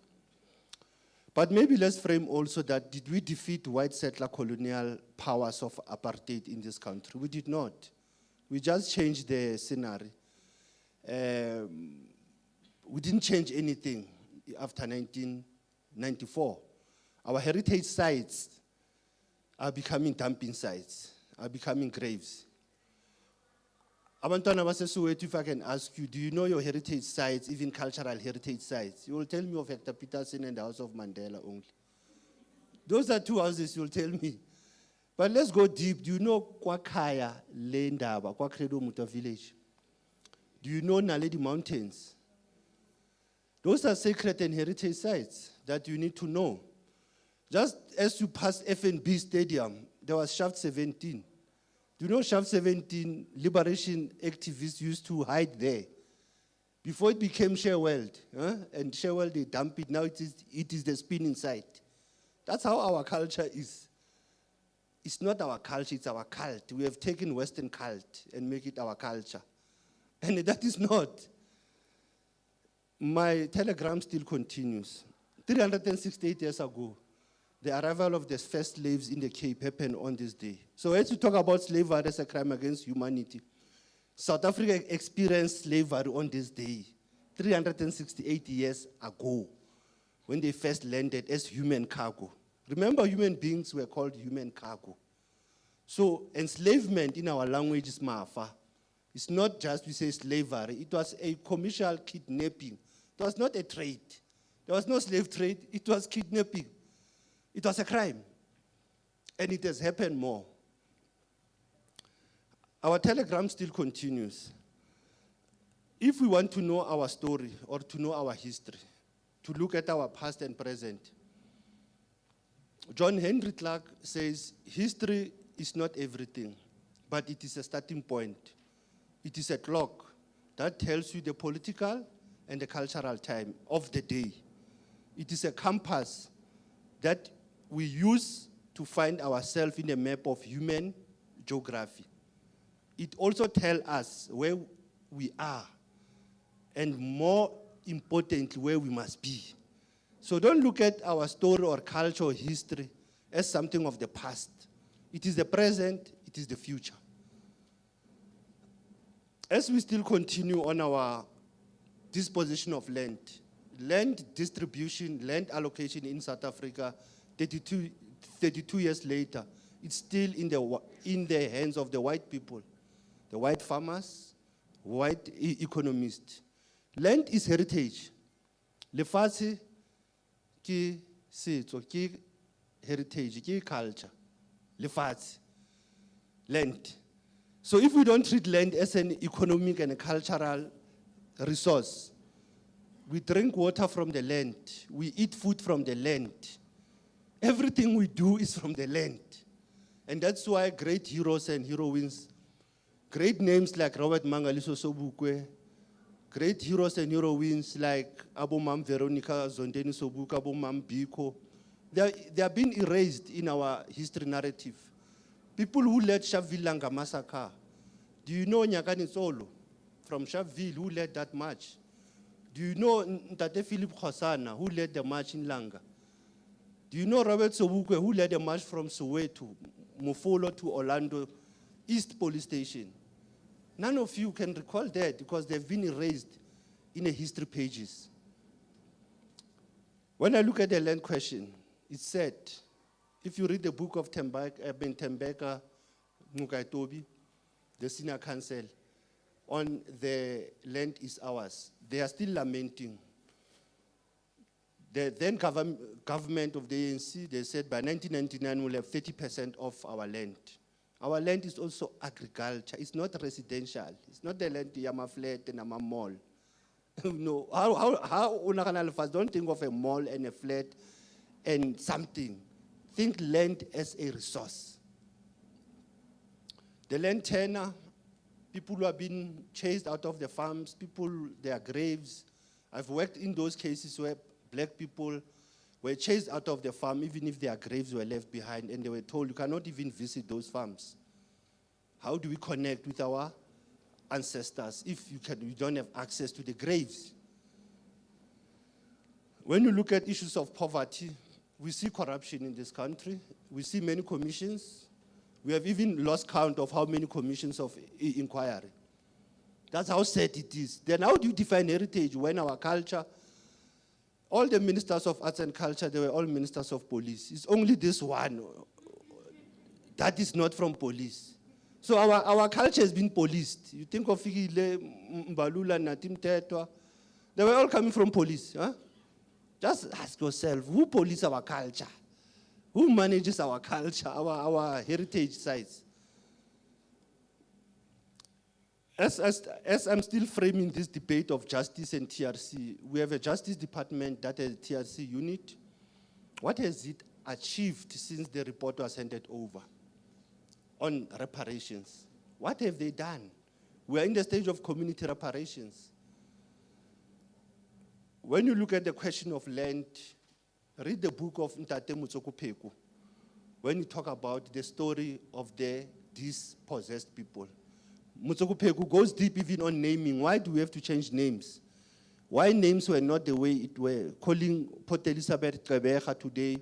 But maybe let's frame also that, did we defeat white settler colonial powers of apartheid in this country? We did not. We just changed the scenery. We didn't change anything after 1994. Our heritage sites are becoming dumping sites, are becoming graves. Abantwana baseSoweto, if I can ask you, do you know your heritage sites, even cultural heritage sites? You will tell me of Hector Peterson and the House of Mandela only. Those are two houses you'll tell me. But let's go deep. Do you know Kwakaya Lendaba, Kwakredo Muta village? Do you know Naledi Mountains? Those are sacred and heritage sites that you need to know. Just as you pass FNB Stadium, there was Shaft 17. Do you know Shaft 17, liberation activists used to hide there before it became Sherwold, and Sherwold, they dump it, now it is the spinning site. That's how our culture is. It's not our culture, it's our cult. We have taken Western cult and make it our culture. And that is not. My telegram still continues. 368 years ago, the arrival of the first slaves in the Cape happened on this day. So as you talk about slavery as a crime against humanity, South Africa experienced slavery on this day, 368 years ago, when they first landed as human cargo. Remember, human beings were called human cargo. So enslavement in our language is mafa. It's not just we say slavery. It was a commercial kidnapping. It was not a trade. There was no slave trade. It was kidnapping. It was a crime. And it has happened more. Our telegram still continues. If we want to know our story or to know our history, to look at our past and present, John Henry Clark says, history is not everything, but it is a starting point. It is a clock that tells you the political and the cultural time of the day. It is a compass that we use to find ourselves in a map of human geography. It also tells us where we are, and more importantly, where we must be. So don't look at our story or culture or history as something of the past. It is the present, it is the future. As we still continue on our disposition of land, land distribution, land allocation in South Africa, 32 years later, it's still in the hands of the white people, the white farmers, white economists. Land is heritage. Lefatshe ke setso, ke heritage, ke culture. Lefatshe, land. So if we don't treat land as an economic and a cultural resource, we drink water from the land, we eat food from the land, everything we do is from the land. And that's why great heroes and heroines, great names like Robert Mangaliso Sobukwe, great heroes and heroines like Abomam Veronica Zondeni Sobukwe, Abomam Biko, they are being erased in our history narrative. People who led Sharpeville Langa massacre. Do you know Nyakani Solo from Sharpeville who led that march? Do you know Ntate Philip Khosana who led the march in Langa? Do you know Robert Sobukwe who led a march from Soweto, Mufolo to Orlando East Police Station? None of you can recall that because they've been erased in the history pages. When I look at the land question, it's said, if you read the book of Tembeka Mukaitobi, the senior counsel, on the land is ours, they are still lamenting. The then government of the ANC, they said by 1999 we'll have 30% of our land. Our land is also agriculture. It's not residential. It's not the land yama flat and a mall. No, how don't think of a mall and a flat and something. Think land as a resource. The land tenure, people who have been chased out of the farms, people, their graves. I've worked in those cases where black people were chased out of the farm, even if their graves were left behind, and they were told, you cannot even visit those farms. How do we connect with our ancestors if you don't have access to the graves? When you look at issues of poverty, we see corruption in this country. We see many commissions. We have even lost count of how many commissions of inquiry. That's how sad it is. Then how do you define heritage when our culture, all the ministers of arts and culture, they were all ministers of police. It's only this one that is not from police. So our culture has been policed. You think of Fikile, Mbalula, Natim Tetwa, they were all coming from police. Huh? Just ask yourself, who police our culture? Who manages our culture, our heritage sites? As I'm still framing this debate of justice and TRC, we have a Justice Department that has a TRC unit. What has it achieved since the report was handed over on reparations? What have they done? We are in the stage of community reparations. When you look at the question of land, read the book of Ntate Motsoko Pheko. When you talk about the story of the dispossessed people, Motsoko Pheko goes deep even on naming. Why do we have to change names? Why names were not the way it were? Calling Port Elizabeth Gqeberha today,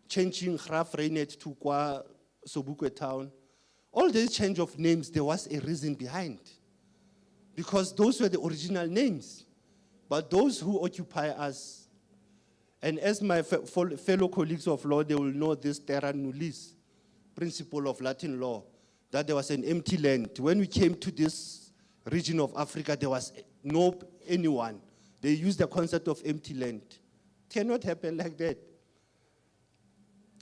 changing Graf Reinet to Kwa Sobukwe town. All this change of names, there was a reason behind. Because those were the original names. But those who occupy us, and as my fellow colleagues of law, they will know this terra nullius principle of Latin law, that there was an empty land. When we came to this region of Africa, there was no anyone. They used the concept of empty land. It cannot happen like that.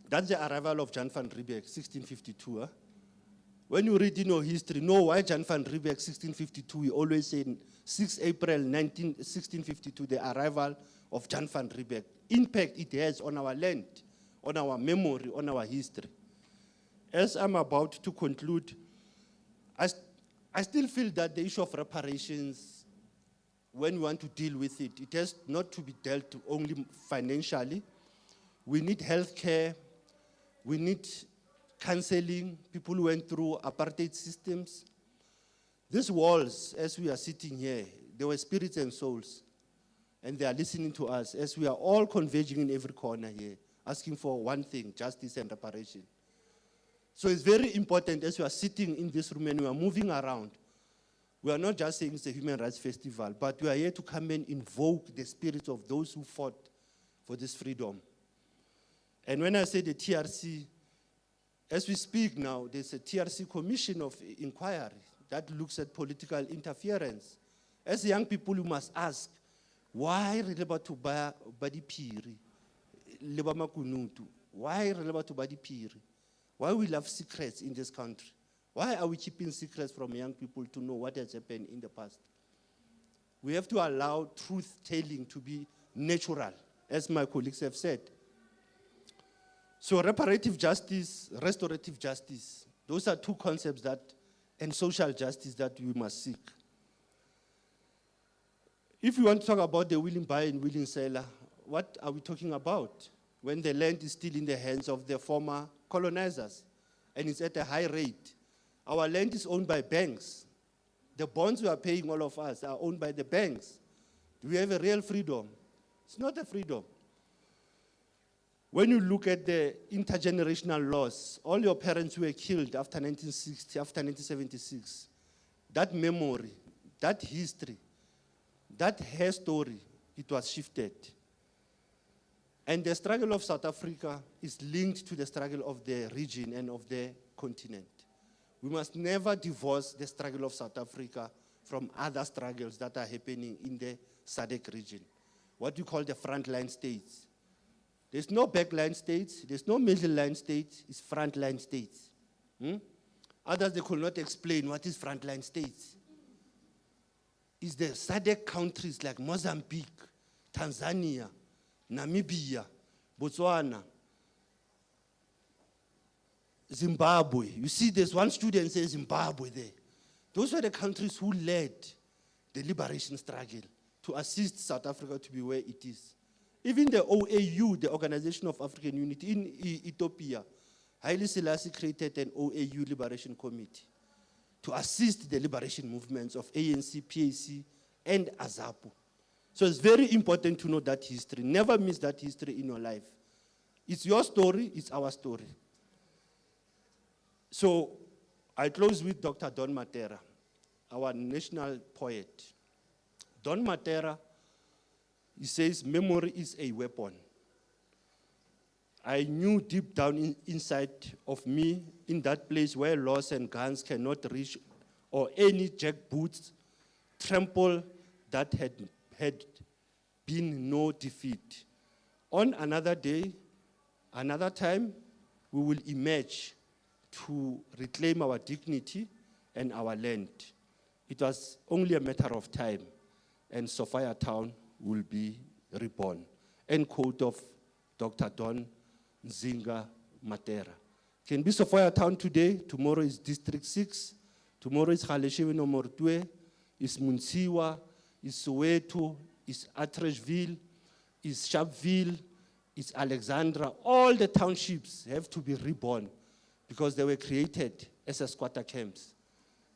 That's the arrival of Jan van Riebeeck, 1652. Huh? When you read in your history, know why Jan van Riebeeck, 1652, we always say 6 April 1652, the arrival of Jan van Riebeeck. Impact it has on our land, on our memory, on our history. As I'm about to conclude, I still feel that the issue of reparations, when we want to deal with it, it has not to be dealt only financially. We need healthcare, we need counseling, people who went through apartheid systems. These walls, as we are sitting here, they were spirits and souls. And they are listening to us as we are all converging in every corner here, asking for one thing, justice and reparation. So it's very important as we are sitting in this room and we are moving around. We are not just saying it's a human rights festival, but we are here to come and invoke the spirits of those who fought for this freedom. And when I say the TRC, as we speak now, there's a TRC commission of inquiry that looks at political interference. As young people, you must ask, why releva to badi piri? Leba makunutu. Why releva to badi piri? Why we love secrets in this country? Why are we keeping secrets from young people to know what has happened in the past? We have to allow truth-telling to be natural, as my colleagues have said. So reparative justice, restorative justice, those are two concepts that, and social justice that we must seek. If we want to talk about the willing buyer and willing seller, what are we talking about? When the land is still in the hands of the former colonizers and it's at a high rate. Our land is owned by banks. The bonds we are paying, all of us, are owned by the banks. Do we have a real freedom? It's not a freedom. When you look at the intergenerational loss, all your parents were killed after 1960, after 1976. That memory, that history, that hair story, it was shifted. And the struggle of South Africa is linked to the struggle of the region and of the continent. We must never divorce the struggle of South Africa from other struggles that are happening in the SADC region, what we call the frontline states. There's no backline states, there's no middle line states, it's frontline states. Others, they could not explain what is frontline states. It's the SADC countries like Mozambique, Tanzania, Namibia, Botswana, Zimbabwe. You see, there's one student says Zimbabwe there. Those were the countries who led the liberation struggle to assist South Africa to be where it is. Even the OAU, the Organization of African Unity in Ethiopia, Haile Selassie created an OAU Liberation Committee to assist the liberation movements of ANC, PAC, and AZAPU. So it's very important to know that history. Never miss that history in your life. It's your story, it's our story. So I close with Dr. Don Matera, our national poet. Don Matera, he says, memory is a weapon. I knew deep down inside of me, in that place where laws and guns cannot reach, or any jackboots trample, that had been no defeat. On another day, another time, we will emerge to reclaim our dignity and our land. It was only a matter of time, and Sophia Town will be reborn. End quote of Dr. Don Nzinga Matera. Can be Sophia Town today, tomorrow is District 6, tomorrow is Galeshewe no Mortue, is Munsiwa, is Soweto, is Atteridgeville, is Sharpeville, is Alexandra. All the townships have to be reborn because they were created as a squatter camps.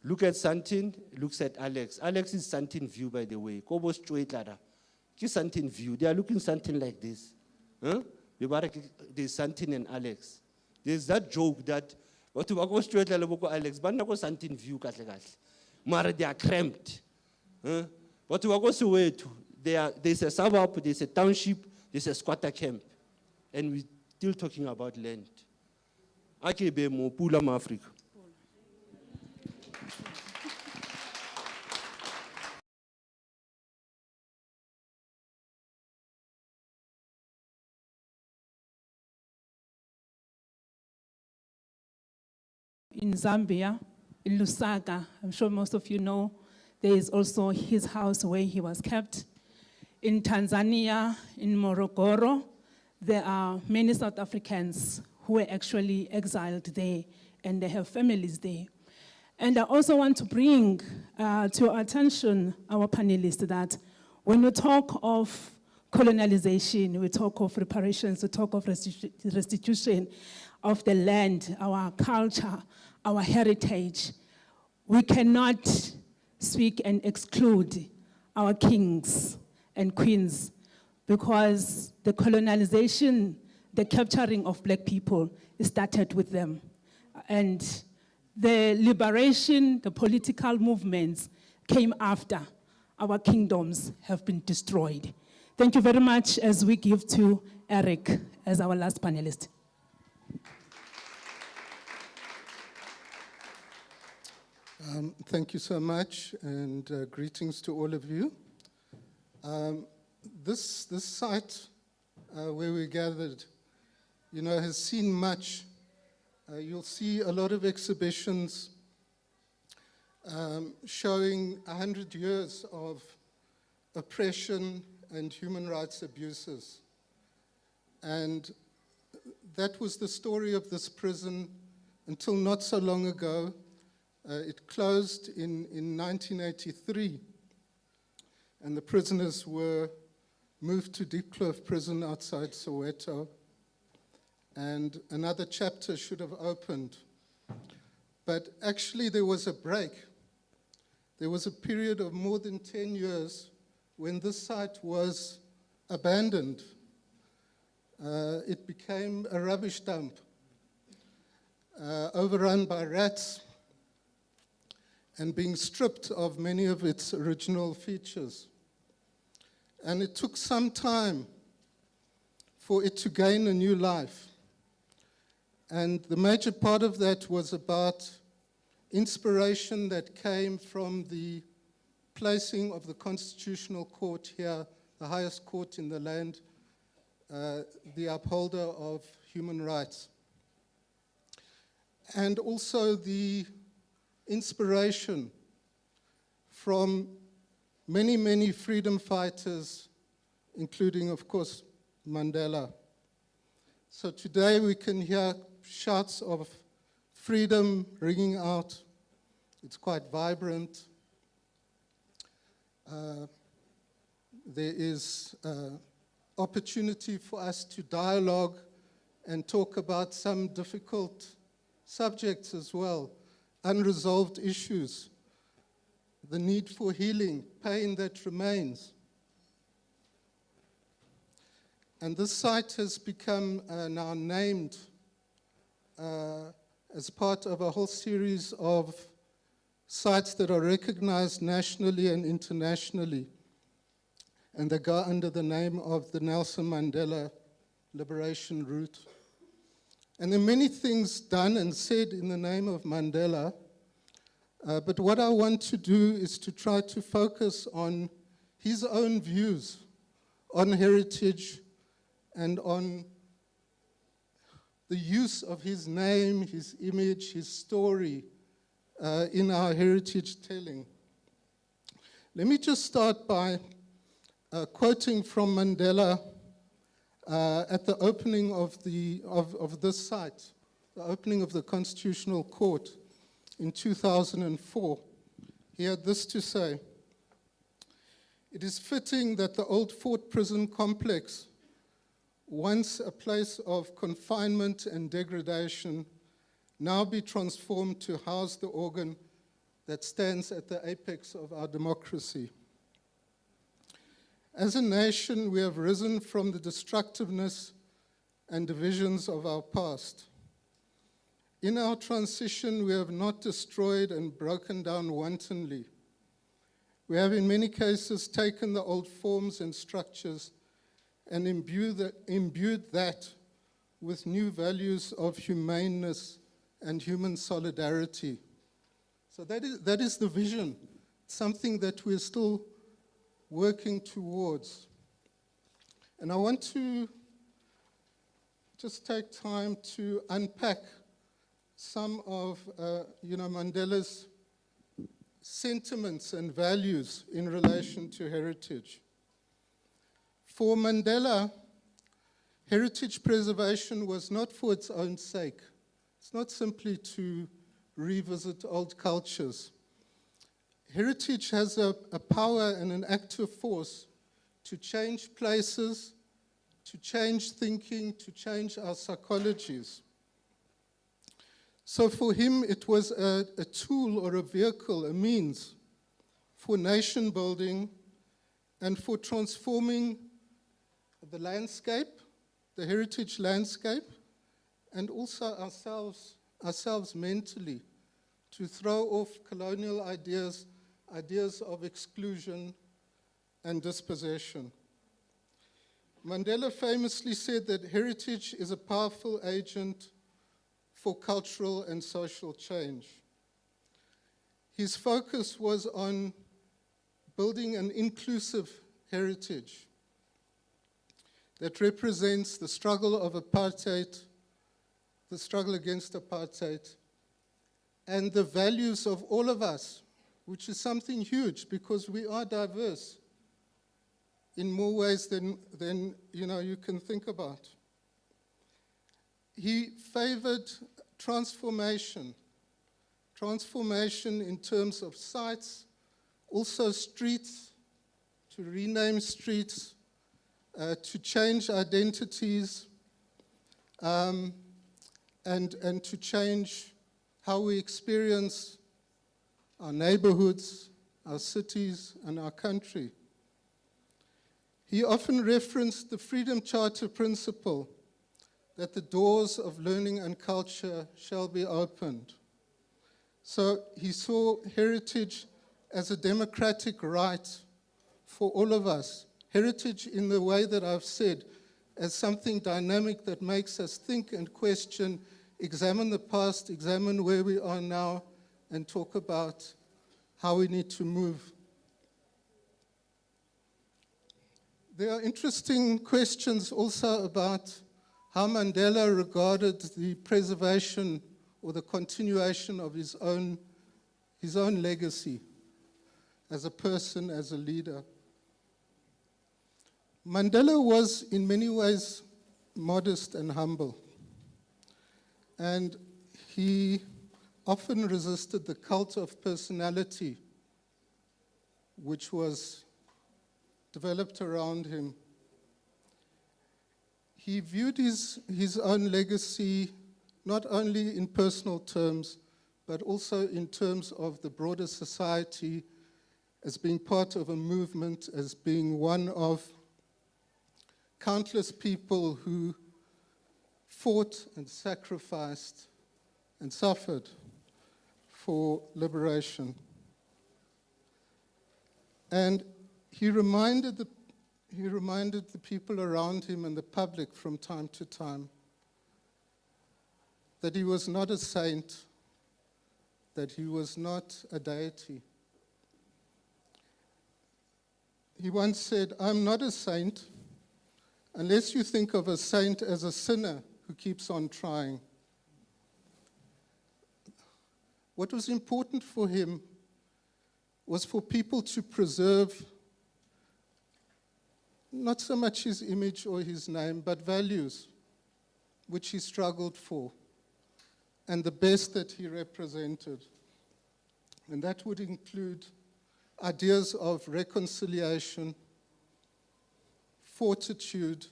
Look at Santin, looks at Alex. Alex is Santin View, by the way. Kobos Chuetlada. Santin View. They are looking something like this. Huh? There's Santin and Alex. There's that joke that what you go straight Alex, but not Santin View, Mara, they are cramped. What you go Soweto, there's a suburb, there's a township, there's a squatter camp. And we're still talking about land. Akebe mo pula ma Africa. In Zambia, in Lusaka, I'm sure most of you know, there is also his house where he was kept. In Tanzania, in Morogoro, there are many South Africans who were actually exiled there, and they have families there. And I also want to bring to your attention, our panelists, that when we talk of colonialization, we talk of reparations, we talk of restitution of the land, our culture, our heritage, we cannot speak and exclude our kings and queens, because the colonization, the capturing of black people, started with them. And the liberation, the political movements came after our kingdoms have been destroyed. Thank you very much, as we give to Eric as our last panelist. Thank you so much, and greetings to all of you. This site where we gathered, has seen much. You'll see a lot of exhibitions showing 100 years of oppression and human rights abuses. And that was the story of this prison until not so long ago. It closed in 1983, and the prisoners were moved to Deep Kloof Prison outside Soweto, and another chapter should have opened. But actually there was a break. There was a period of more than 10 years when this site was abandoned. It became a rubbish dump, overrun by rats, and being stripped of many of its original features. And it took some time for it to gain a new life. And the major part of that was about inspiration that came from the placing of the Constitutional Court here, the highest court in the land, the upholder of human rights. And also the inspiration from many, many freedom fighters, including, of course, Mandela. So today we can hear shouts of freedom ringing out. It's quite vibrant. There is opportunity for us to dialogue and talk about some difficult subjects as well, unresolved issues, the need for healing, pain that remains. And this site has become now named as part of a whole series of sites that are recognized nationally and internationally. And they go under the name of the Nelson Mandela Liberation Route. And there are many things done and said in the name of Mandela, but what I want to do is to try to focus on his own views on heritage and on the use of his name, his image, his story in our heritage telling. Let me just start by quoting from Mandela at the opening of this site, the opening of the Constitutional Court in 2004. He had this to say: "It is fitting that the old Fort Prison complex, once a place of confinement and degradation, now be transformed to house the organ that stands at the apex of our democracy. As a nation, we have risen from the destructiveness and divisions of our past. In our transition, we have not destroyed and broken down wantonly. We have in many cases taken the old forms and structures and imbued that with new values of humaneness and human solidarity." So that is the vision, something that we're still working towards. And I want to just take time to unpack some of Mandela's sentiments and values in relation to heritage. For Mandela, heritage preservation was not for its own sake. It's not simply to revisit old cultures. Heritage has a power and an active force to change places, to change thinking, to change our psychologies. So for him, it was a tool or a vehicle, a means for nation building and for transforming the landscape, the heritage landscape, and also ourselves mentally, to throw off colonial ideas of exclusion and dispossession. Mandela famously said that heritage is a powerful agent for cultural and social change. His focus was on building an inclusive heritage that represents the struggle of apartheid, the struggle against apartheid, and the values of all of us, which is something huge because we are diverse in more ways than you can think about. He favored transformation in terms of sites, also streets, to rename streets, to change identities, and to change how we experience our neighborhoods, our cities, and our country. He often referenced the Freedom Charter principle that the doors of learning and culture shall be opened. So he saw heritage as a democratic right for all of us. Heritage in the way that I've said, as something dynamic that makes us think and question, examine the past, examine where we are now, and talk about how we need to move. There are interesting questions also about how Mandela regarded the preservation or the continuation of his own legacy as a person, as a leader. Mandela was in many ways modest and humble. And he often resisted the cult of personality which was developed around him. He viewed his own legacy not only in personal terms, but also in terms of the broader society, as being part of a movement, as being one of countless people who fought and sacrificed and suffered for liberation. And he reminded the people around him and the public from time to time that he was not a saint, that he was not a deity. He once said, "I'm not a saint unless you think of a saint as a sinner who keeps on trying." What was important for him was for people to preserve not so much his image or his name, but values which he struggled for and the best that he represented. And that would include ideas of reconciliation, fortitude,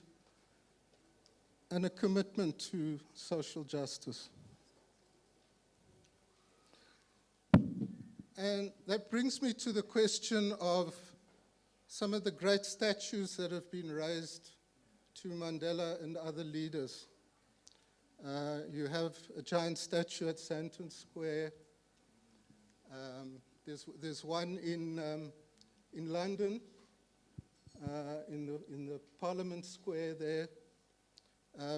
and a commitment to social justice. And that brings me to the question of some of the great statues that have been raised to Mandela and other leaders. You have a giant statue at Sandton Square. There's one in London, in the Parliament Square there.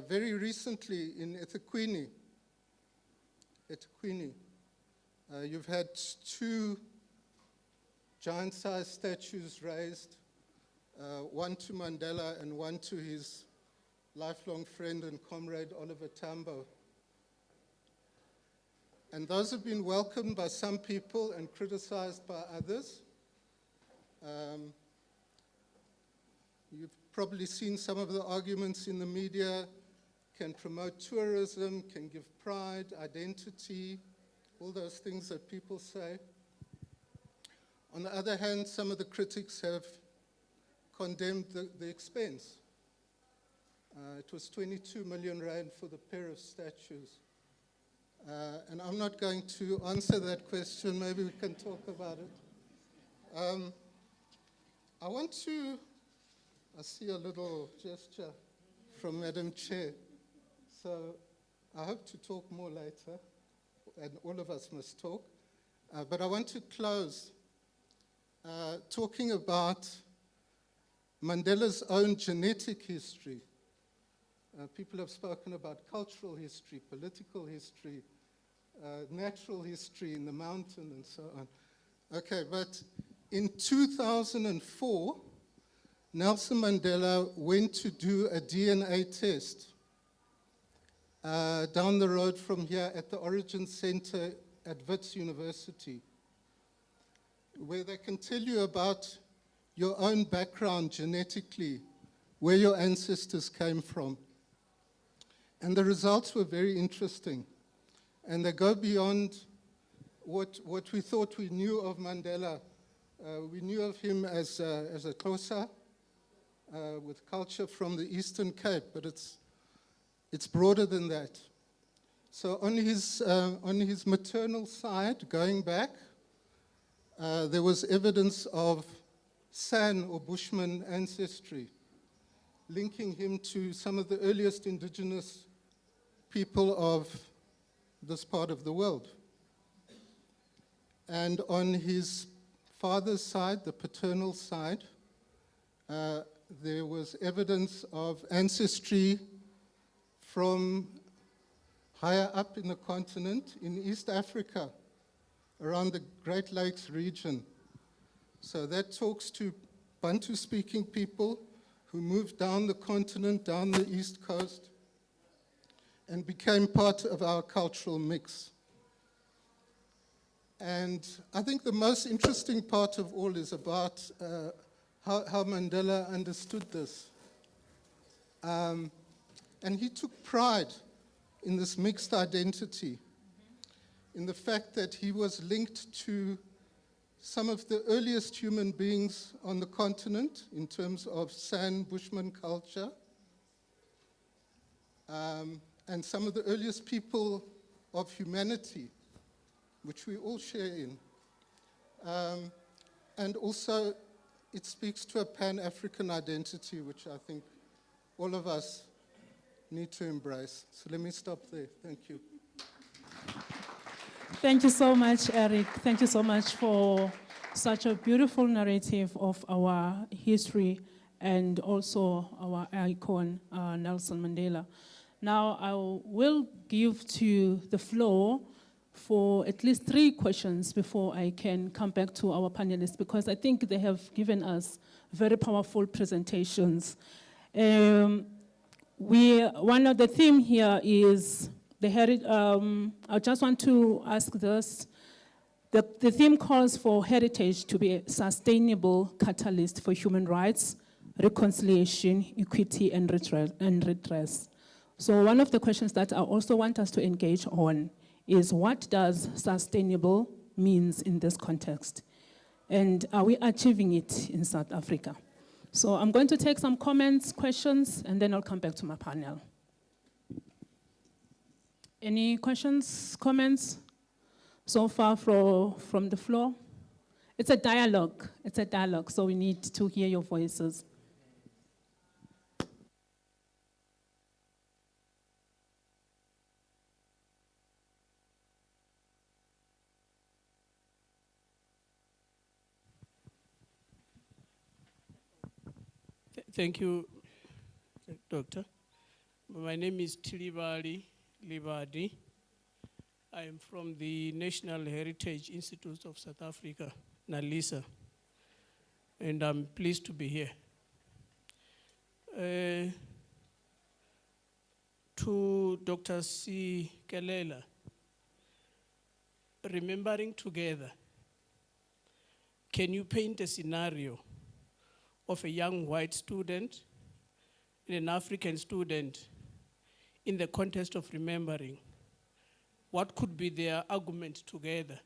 Very recently in eThekwini, you've had two giant-sized statues raised, one to Mandela and one to his lifelong friend and comrade Oliver Tambo. And those have been welcomed by some people and criticized by others. You've probably seen some of the arguments in the media: can promote tourism, can give pride, identity, all those things that people say. On the other hand, some of the critics have condemned the expense. It was 22 million rand for the pair of statues. And I'm not going to answer that question. Maybe we can talk about it. I see a little gesture from Madam Chair. So I hope to talk more later, and all of us must talk. But I want to close talking about Mandela's own genetic history. People have spoken about cultural history, political history, natural history in the mountain, and so on. Okay, but in 2004, Nelson Mandela went to do a DNA test down the road from here at the Origin Center at Wits University, where they can tell you about your own background genetically, where your ancestors came from. And the results were very interesting. And they go beyond what we thought we knew of Mandela. We knew of him as a Xhosa, with culture from the Eastern Cape, but it's broader than that. So on his maternal side, going back, there was evidence of San or Bushman ancestry, linking him to some of the earliest indigenous people of this part of the world. And on his father's side, the paternal side, there was evidence of ancestry from higher up in the continent, in East Africa, around the Great Lakes region. So that talks to Bantu-speaking people who moved down the continent, down the East Coast, and became part of our cultural mix. And I think the most interesting part of all is about how Mandela understood this. And And he took pride in this mixed identity, in the fact that he was linked to some of the earliest human beings on the continent in terms of San Bushman culture, and some of the earliest people of humanity, which we all share in. And also, it speaks to a Pan-African identity, which I think all of us need to embrace. So let me stop there. Thank you. Thank you so much, Eric. Thank you so much for such a beautiful narrative of our history and also our icon, Nelson Mandela. Now, I will give to the floor for at least 3 questions before I can come back to our panelists, because I think they have given us very powerful presentations. One of the theme here is the heritage. I just want to ask this. The theme calls for heritage to be a sustainable catalyst for human rights, reconciliation, equity, and redress. So one of the questions that I also want us to engage on is, what does sustainable means in this context? And are we achieving it in South Africa? So I'm going to take some comments, questions, and then I'll come back to my panel. Any questions, comments so far from the floor? It's a dialogue, so we need to hear your voices. Thank you, Doctor. My name is Tilibali Libadi. I am from the National Heritage Institute of South Africa, NALISA, and I'm pleased to be here. To Dr. C. Kelela, remembering together, can you paint a scenario of a young white student and an African student in the context of remembering? What could be their argument together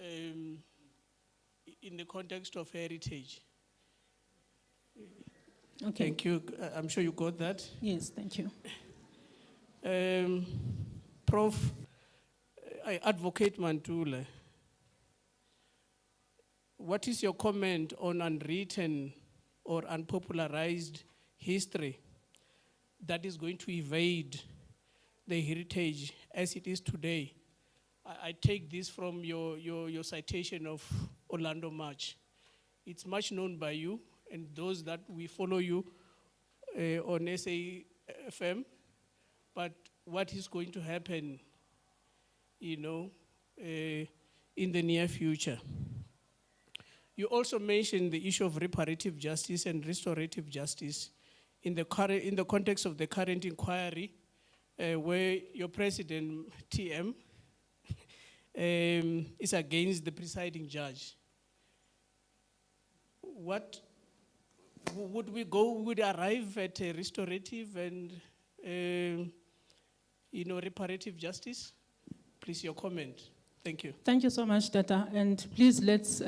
in the context of heritage? Okay. Thank you. I'm sure you got that. Yes, thank you. Prof, I advocate Mantule. What is your comment on unwritten or unpopularized history that is going to evade the heritage as it is today? I take this from your citation of Orlando March. It's much known by you and those that we follow you on SAFM, but what is going to happen, in the near future? You also mentioned the issue of reparative justice and restorative justice in the context of the current inquiry, where your president, TM, is against the presiding judge. What would we arrive at a restorative and reparative justice? Please, your comment. Thank you. Thank you so much, Data. And please, let's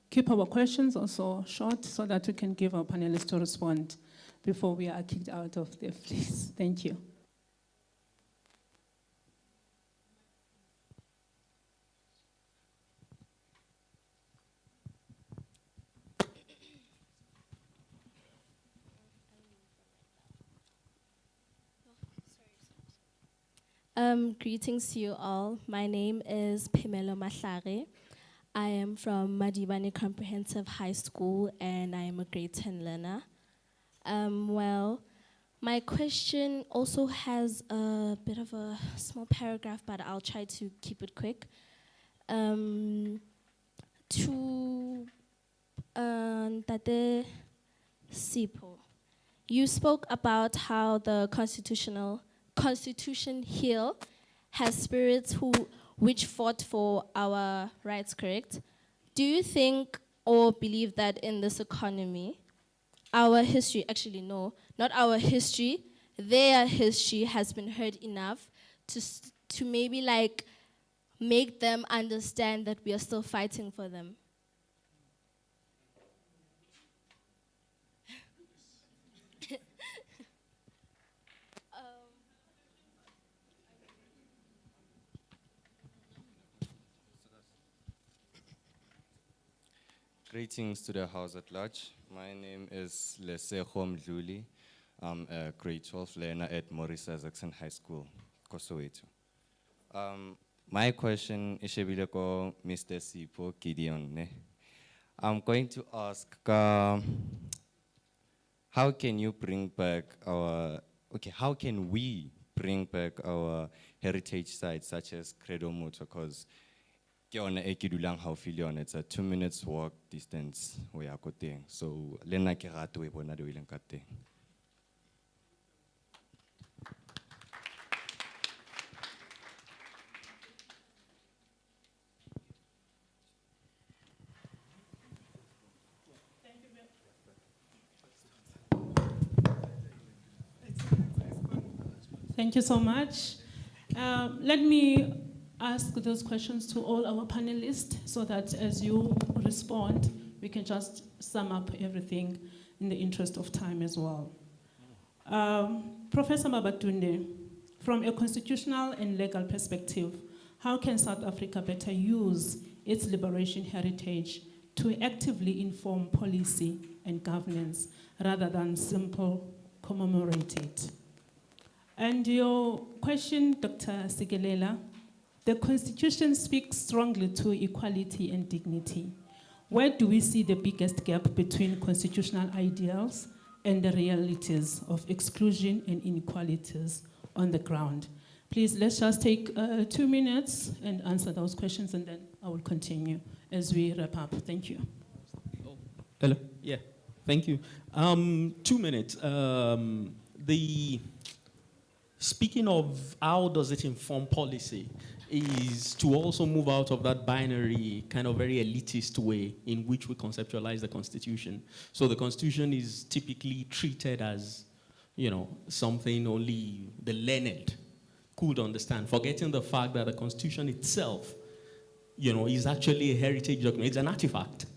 keep our questions also short so that we can give our panelists to respond before we are kicked out of the place. Thank you. Greetings to you all. My name is Pimelo Mahlare. I am from Madibane Comprehensive High School, and I am a grade 10 learner. Well, my question also has a bit of a small paragraph, but I'll try to keep it quick. To Tate Sipo, you spoke about how the Constitution here has spirits which fought for our rights, correct? Do you think or believe that in this economy, our history, actually no, not our history, their history has been heard enough to maybe like make them understand that we are still fighting for them. Greetings to the house at large. My name is Leseho Mdluli. I'm a grade 12 learner at Morris Isaacson High School, Kosoweto. My question is Mr. Sipo Gideon. I'm going to ask, how can you bring back how can we bring back our heritage sites such as Credo Moto? Because it's a 2 minutes walk distance where I go there. So, Lena Kerato, we want to do it. Thank you so much. Let me ask those questions to all our panelists so that as you respond, we can just sum up everything in the interest of time as well. Professor Mabatunde, from a constitutional and legal perspective, how can South Africa better use its liberation heritage to actively inform policy and governance rather than simple commemorate it? And your question, Dr. Sigelela, the Constitution speaks strongly to equality and dignity. Where do we see the biggest gap between constitutional ideals and the realities of exclusion and inequalities on the ground? Please, let's just take 2 minutes and answer those questions, and then I will continue as we wrap up. Thank you. Hello? Yeah, thank you. 2 minutes. Speaking of how does it inform policy, is to also move out of that binary, kind of very elitist way in which we conceptualize the Constitution. So the Constitution is typically treated as, something only the learned could understand, forgetting the fact that the Constitution itself, is actually a heritage document. It's an artifact.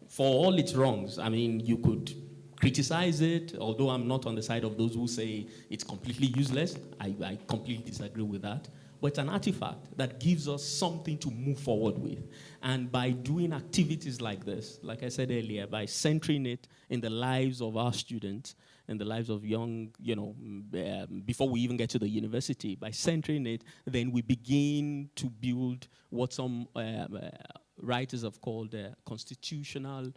For all its wrongs, I mean, you could criticize it, although I'm not on the side of those who say it's completely useless. I completely disagree with that. But it's an artifact that gives us something to move forward with. And by doing activities like this, like I said earlier, by centering it in the lives of our students, in the lives of young, before we even get to the university, by centering it, then we begin to build what some writers have called constitutional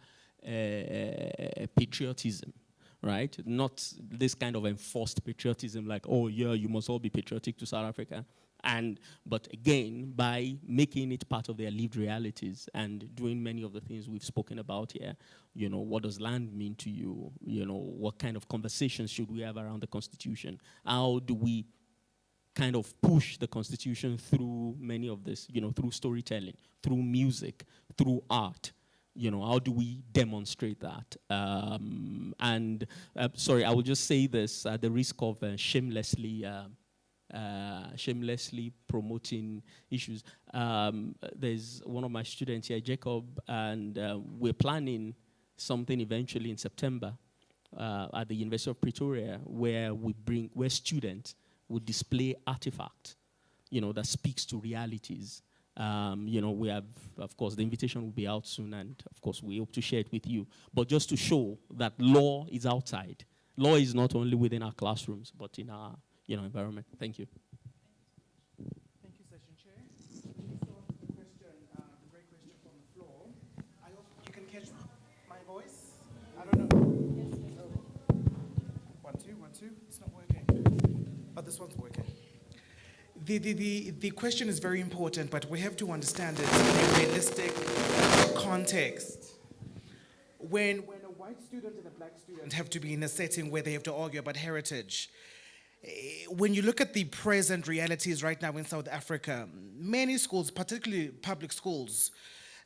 patriotism, right? Not this kind of enforced patriotism like, oh yeah, you must all be patriotic to South Africa. But again, by making it part of their lived realities and doing many of the things we've spoken about here, what does land mean to you? What kind of conversations should we have around the Constitution? How do we kind of push the Constitution through many of this, through storytelling, through music, through art? How do we demonstrate that? Sorry, I will just say this at the risk of shamelessly promoting issues. There's one of my students here, Jacob, and we're planning something eventually in September at the University of Pretoria where students will display artifacts, that speaks to realities. We have, of course, the invitation will be out soon, and of course, we hope to share it with you. But just to show that law is outside. Law is not only within our classrooms, but in our, environment. Thank you. Thank you, Session Chair. Let me start with the question, the great question from the floor. I hope you can catch my voice. I don't know. Yes. 1, 2, 1, 2. It's not working. Oh, this one's working. The question is very important, but we have to understand it in a realistic context. When a white student and a black student have to be in a setting where they have to argue about heritage, when you look at the present realities right now in South Africa, many schools, particularly public schools,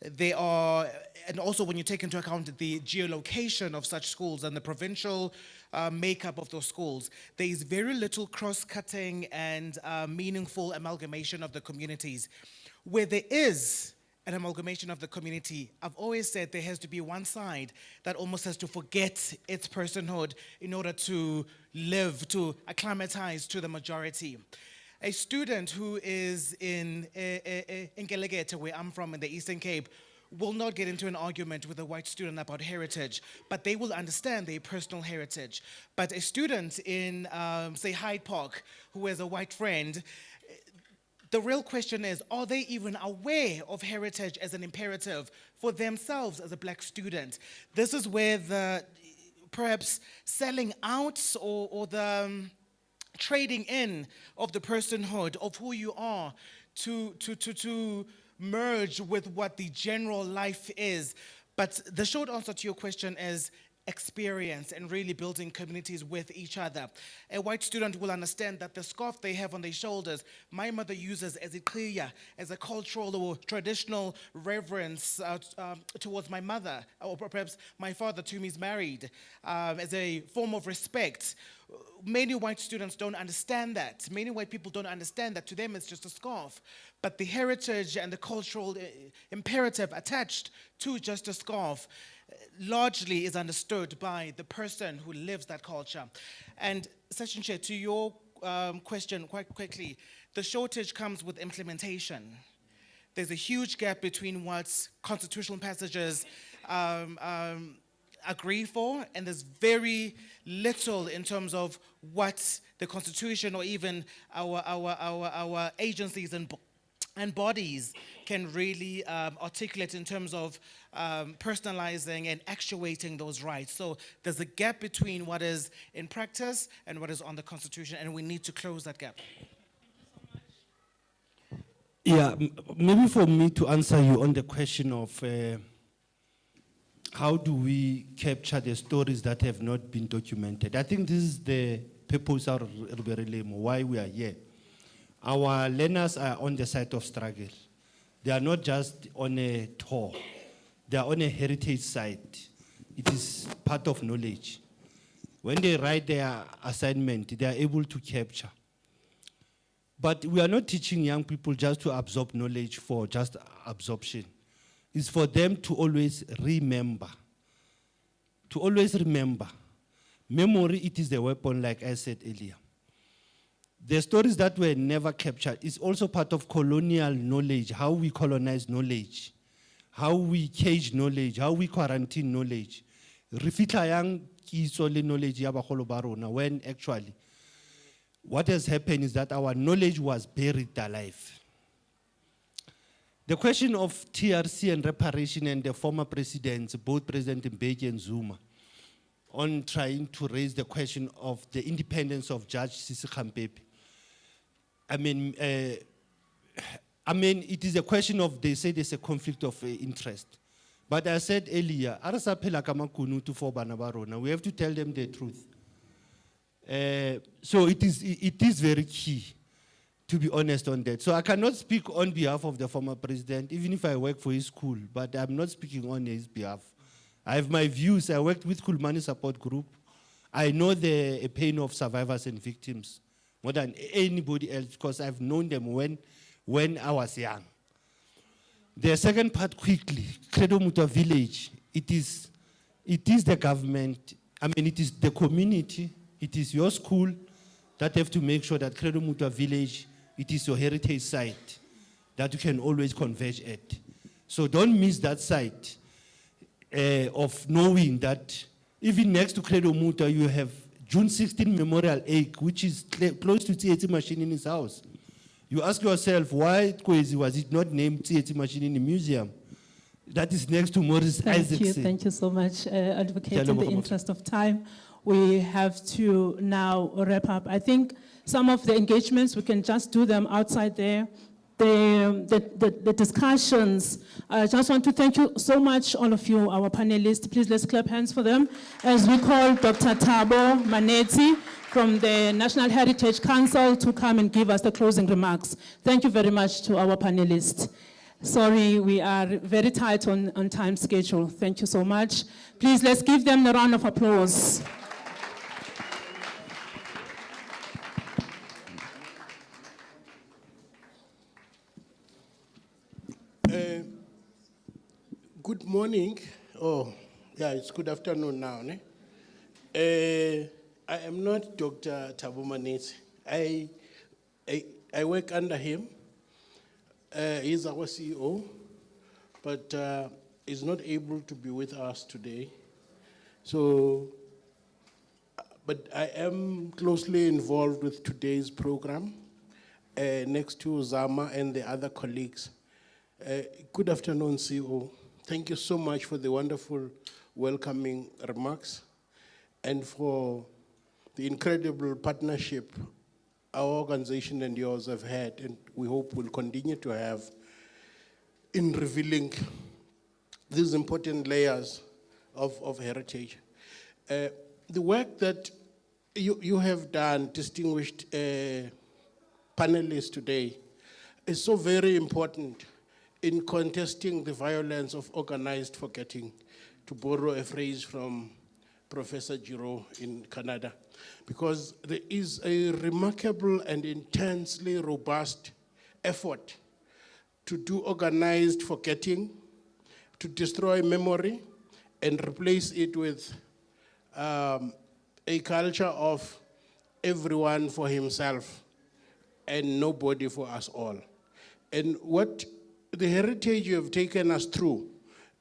They are, and also when you take into account the geolocation of such schools and the provincial makeup of those schools, there is very little cross-cutting and meaningful amalgamation of the communities. Where there is an amalgamation of the community, I've always said there has to be one side that almost has to forget its personhood in order to live, to acclimatize to the majority. A student who is in Nkelekete, where I'm from in the Eastern Cape, will not get into an argument with a white student about heritage, but they will understand their personal heritage. But a student in, say, Hyde Park, who has a white friend, the real question is, are they even aware of heritage as an imperative for themselves as a black student? This is where the perhaps selling out or the trading in of the personhood of who you are to merge with what the general life is. But the short answer to your question is experience and really building communities with each other. A white student will understand that the scarf they have on their shoulders, my mother uses as a kriya, as a cultural or traditional reverence towards my mother, or perhaps my father to whom he's married, as a form of respect. Many white students don't understand that. Many white people don't understand that. To them, it's just a scarf. But the heritage and the cultural imperative attached to just a scarf largely is understood by the person who lives that culture. And Session Chair, to your question quite quickly, the shortage comes with implementation. There's a huge gap between what constitutional passages agree for, and there's very little in terms of what the Constitution or even our agencies and bodies can really articulate in terms of personalizing and actuating those rights. So there's a gap between what is in practice and what is on the Constitution, and we need to close that gap. Yeah, maybe for me to answer you on the question of how do we capture the stories that have not been documented. I think this is the purpose of why we are here. Our learners are on the side of struggle. They are not just on a tour. They are on a heritage site. It is part of knowledge. When they write their assignment, they are able to capture. But we are not teaching young people just to absorb knowledge for just absorption. It's for them to always remember. To always remember. Memory, it is the weapon, like I said earlier. The stories that were never captured is also part of colonial knowledge, how we colonize knowledge, how we cage knowledge, how we quarantine knowledge. Refitla yang kiso le knowledge ya bagolo ba rona, when actually what has happened is that our knowledge was buried alive. The question of TRC and reparation and the former presidents, both President Mbeki and Zuma, on trying to raise the question of the independence of Judge Sisi Khampepe. I mean, it is a question of, they say there's a conflict of interest. But I said earlier, we have to tell them the truth. So it is very key, to be honest on that. So I cannot speak on behalf of the former president, even if I work for his school, but I'm not speaking on his behalf. I have my views. I worked with Kulmani Support Group. I know the pain of survivors and victims more than anybody else, because I've known them when I was young. The second part, quickly, Credo Mutua Village, it is the government, it is the community, it is your school that have to make sure that Credo Mutua Village, it is your heritage site that you can always converge at. So don't miss that site of knowing that even next to Credo Mutua, you have June 16 Memorial Egg, which is close to Tsietsi Machine in his house. You ask yourself, why Kwezi was it not named Tsietsi Machine in the museum? That is next to Morris Isaacson. Thank you so much, Advocate. In the interest of time, we have to now wrap up. I think some of the engagements, we can just do them outside there. The discussions, I just want to thank you so much, all of you, our panelists. Please let's clap hands for them as we call Dr. Thabo Maneti from the National Heritage Council to come and give us the closing remarks. Thank you very much to our panelists. Sorry, we are very tight on time schedule. Thank you so much. Please, let's give them a round of applause. Good morning. Oh, yeah, it's good afternoon now. Ne? I am not Dr. Thabo Manetsi. I work under him. He's our CEO, but he's not able to be with us today. So, but I am closely involved with today's program, next to Zama and the other colleagues. Good afternoon, CEO. Thank you so much for the wonderful welcoming remarks and for the incredible partnership our organization and yours have had, and we hope will continue to have in revealing these important layers of heritage. The work that you have done, distinguished panelists today, is so very important in contesting the violence of organized forgetting, to borrow a phrase from Professor Giraud in Canada, because there is a remarkable and intensely robust effort to do organized forgetting, to destroy memory, and replace it with a culture of everyone for himself and nobody for us all. And what the heritage you have taken us through,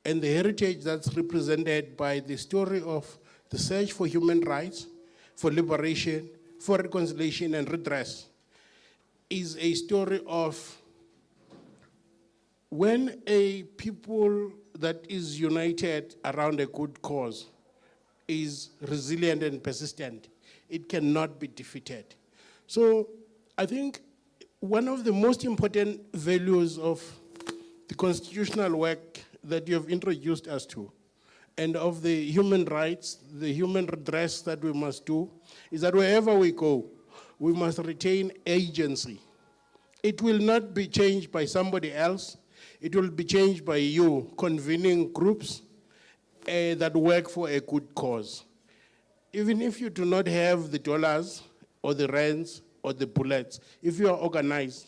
and the heritage that's represented by the story of the search for human rights, for liberation, for reconciliation and redress, is a story of when a people that is united around a good cause is resilient and persistent, it cannot be defeated. So I think one of the most important values of the constitutional work that you have introduced us to, and of the human rights, the human redress that we must do, is that wherever we go, we must retain agency. It will not be changed by somebody else. It will be changed by you convening groups that work for a good cause. Even if you do not have the dollars or the rands or the bullets, if you are organized,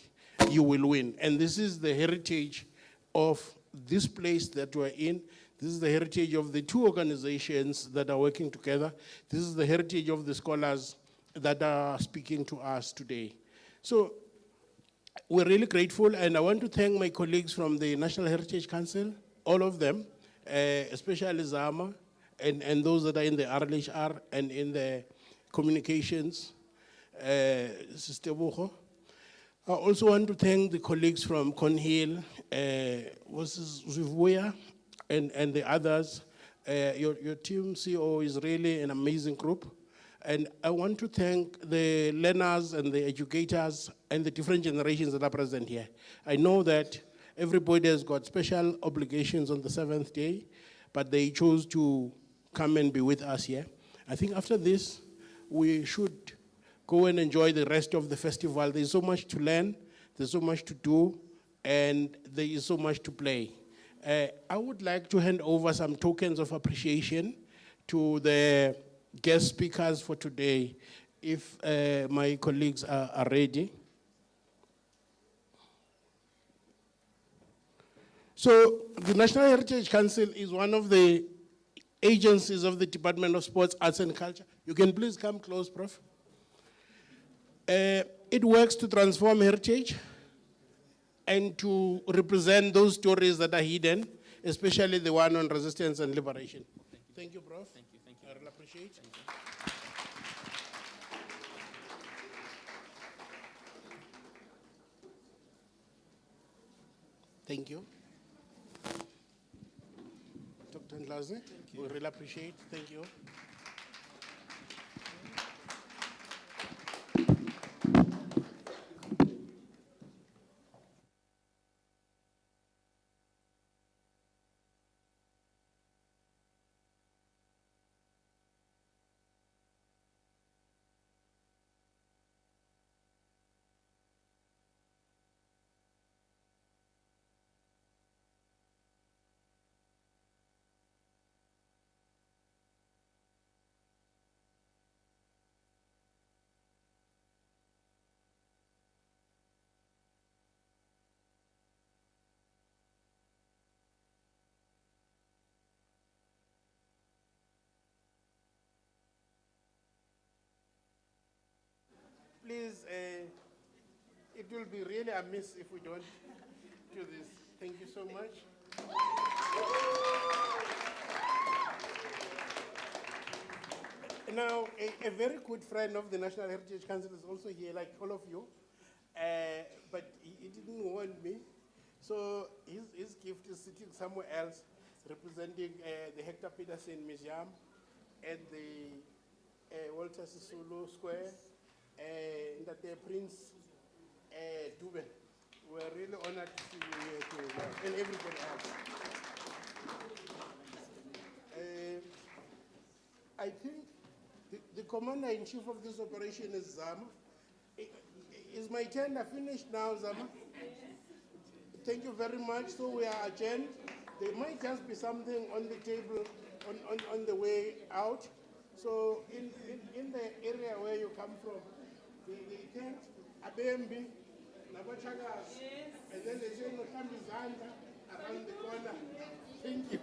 you will win. And this is the heritage of this place that we're in. This is the heritage of the two organizations that are working together. This is the heritage of the scholars that are speaking to us today. So we're really grateful, and I want to thank my colleagues from the National Heritage Council, all of them, especially Zama, and those that are in the RLHR and in the communications, Sister Boho. I also want to thank the colleagues from Conhill, Zivuya, and the others. Your team CEO is really an amazing group. And I want to thank the learners and the educators and the different generations that are present here. I know that everybody has got special obligations on the 7th day, but they chose to come and be with us here. I think after this, we should go and enjoy the rest of the festival. There's so much to learn, there's so much to do, and there is so much to play. I would like to hand over some tokens of appreciation to the guest speakers for today, if my colleagues are ready. So the National Heritage Council is one of the agencies of the Department of Sports, Arts and Culture. You can please come close, Prof. It works to transform heritage and to represent those stories that are hidden, especially the one on resistance and liberation. Thank you, Prof. Thank you. I really appreciate it. Thank you. Dr. Ndlaze, we really appreciate it. Thank you. please, it will be really amiss if we don't do this. Thank you so much. Now, a very good friend of the National Heritage Council is also here, like all of you, but he didn't want me. So his gift is sitting somewhere else, representing the Hector Peterson Museum at the Walter Sisulu Square, that the Prince Dube. We're really honored to see you here too, and everybody else. I think the commander-in-chief of this operation is Zama. Is my turn finished now, Zama? Thank you very much. So we are adjourned. There might just be something on the table on the way out. So in the area where you come from, the tent, Abembi, Nabachagas, and then they say Notambizanda around the corner. Thank you.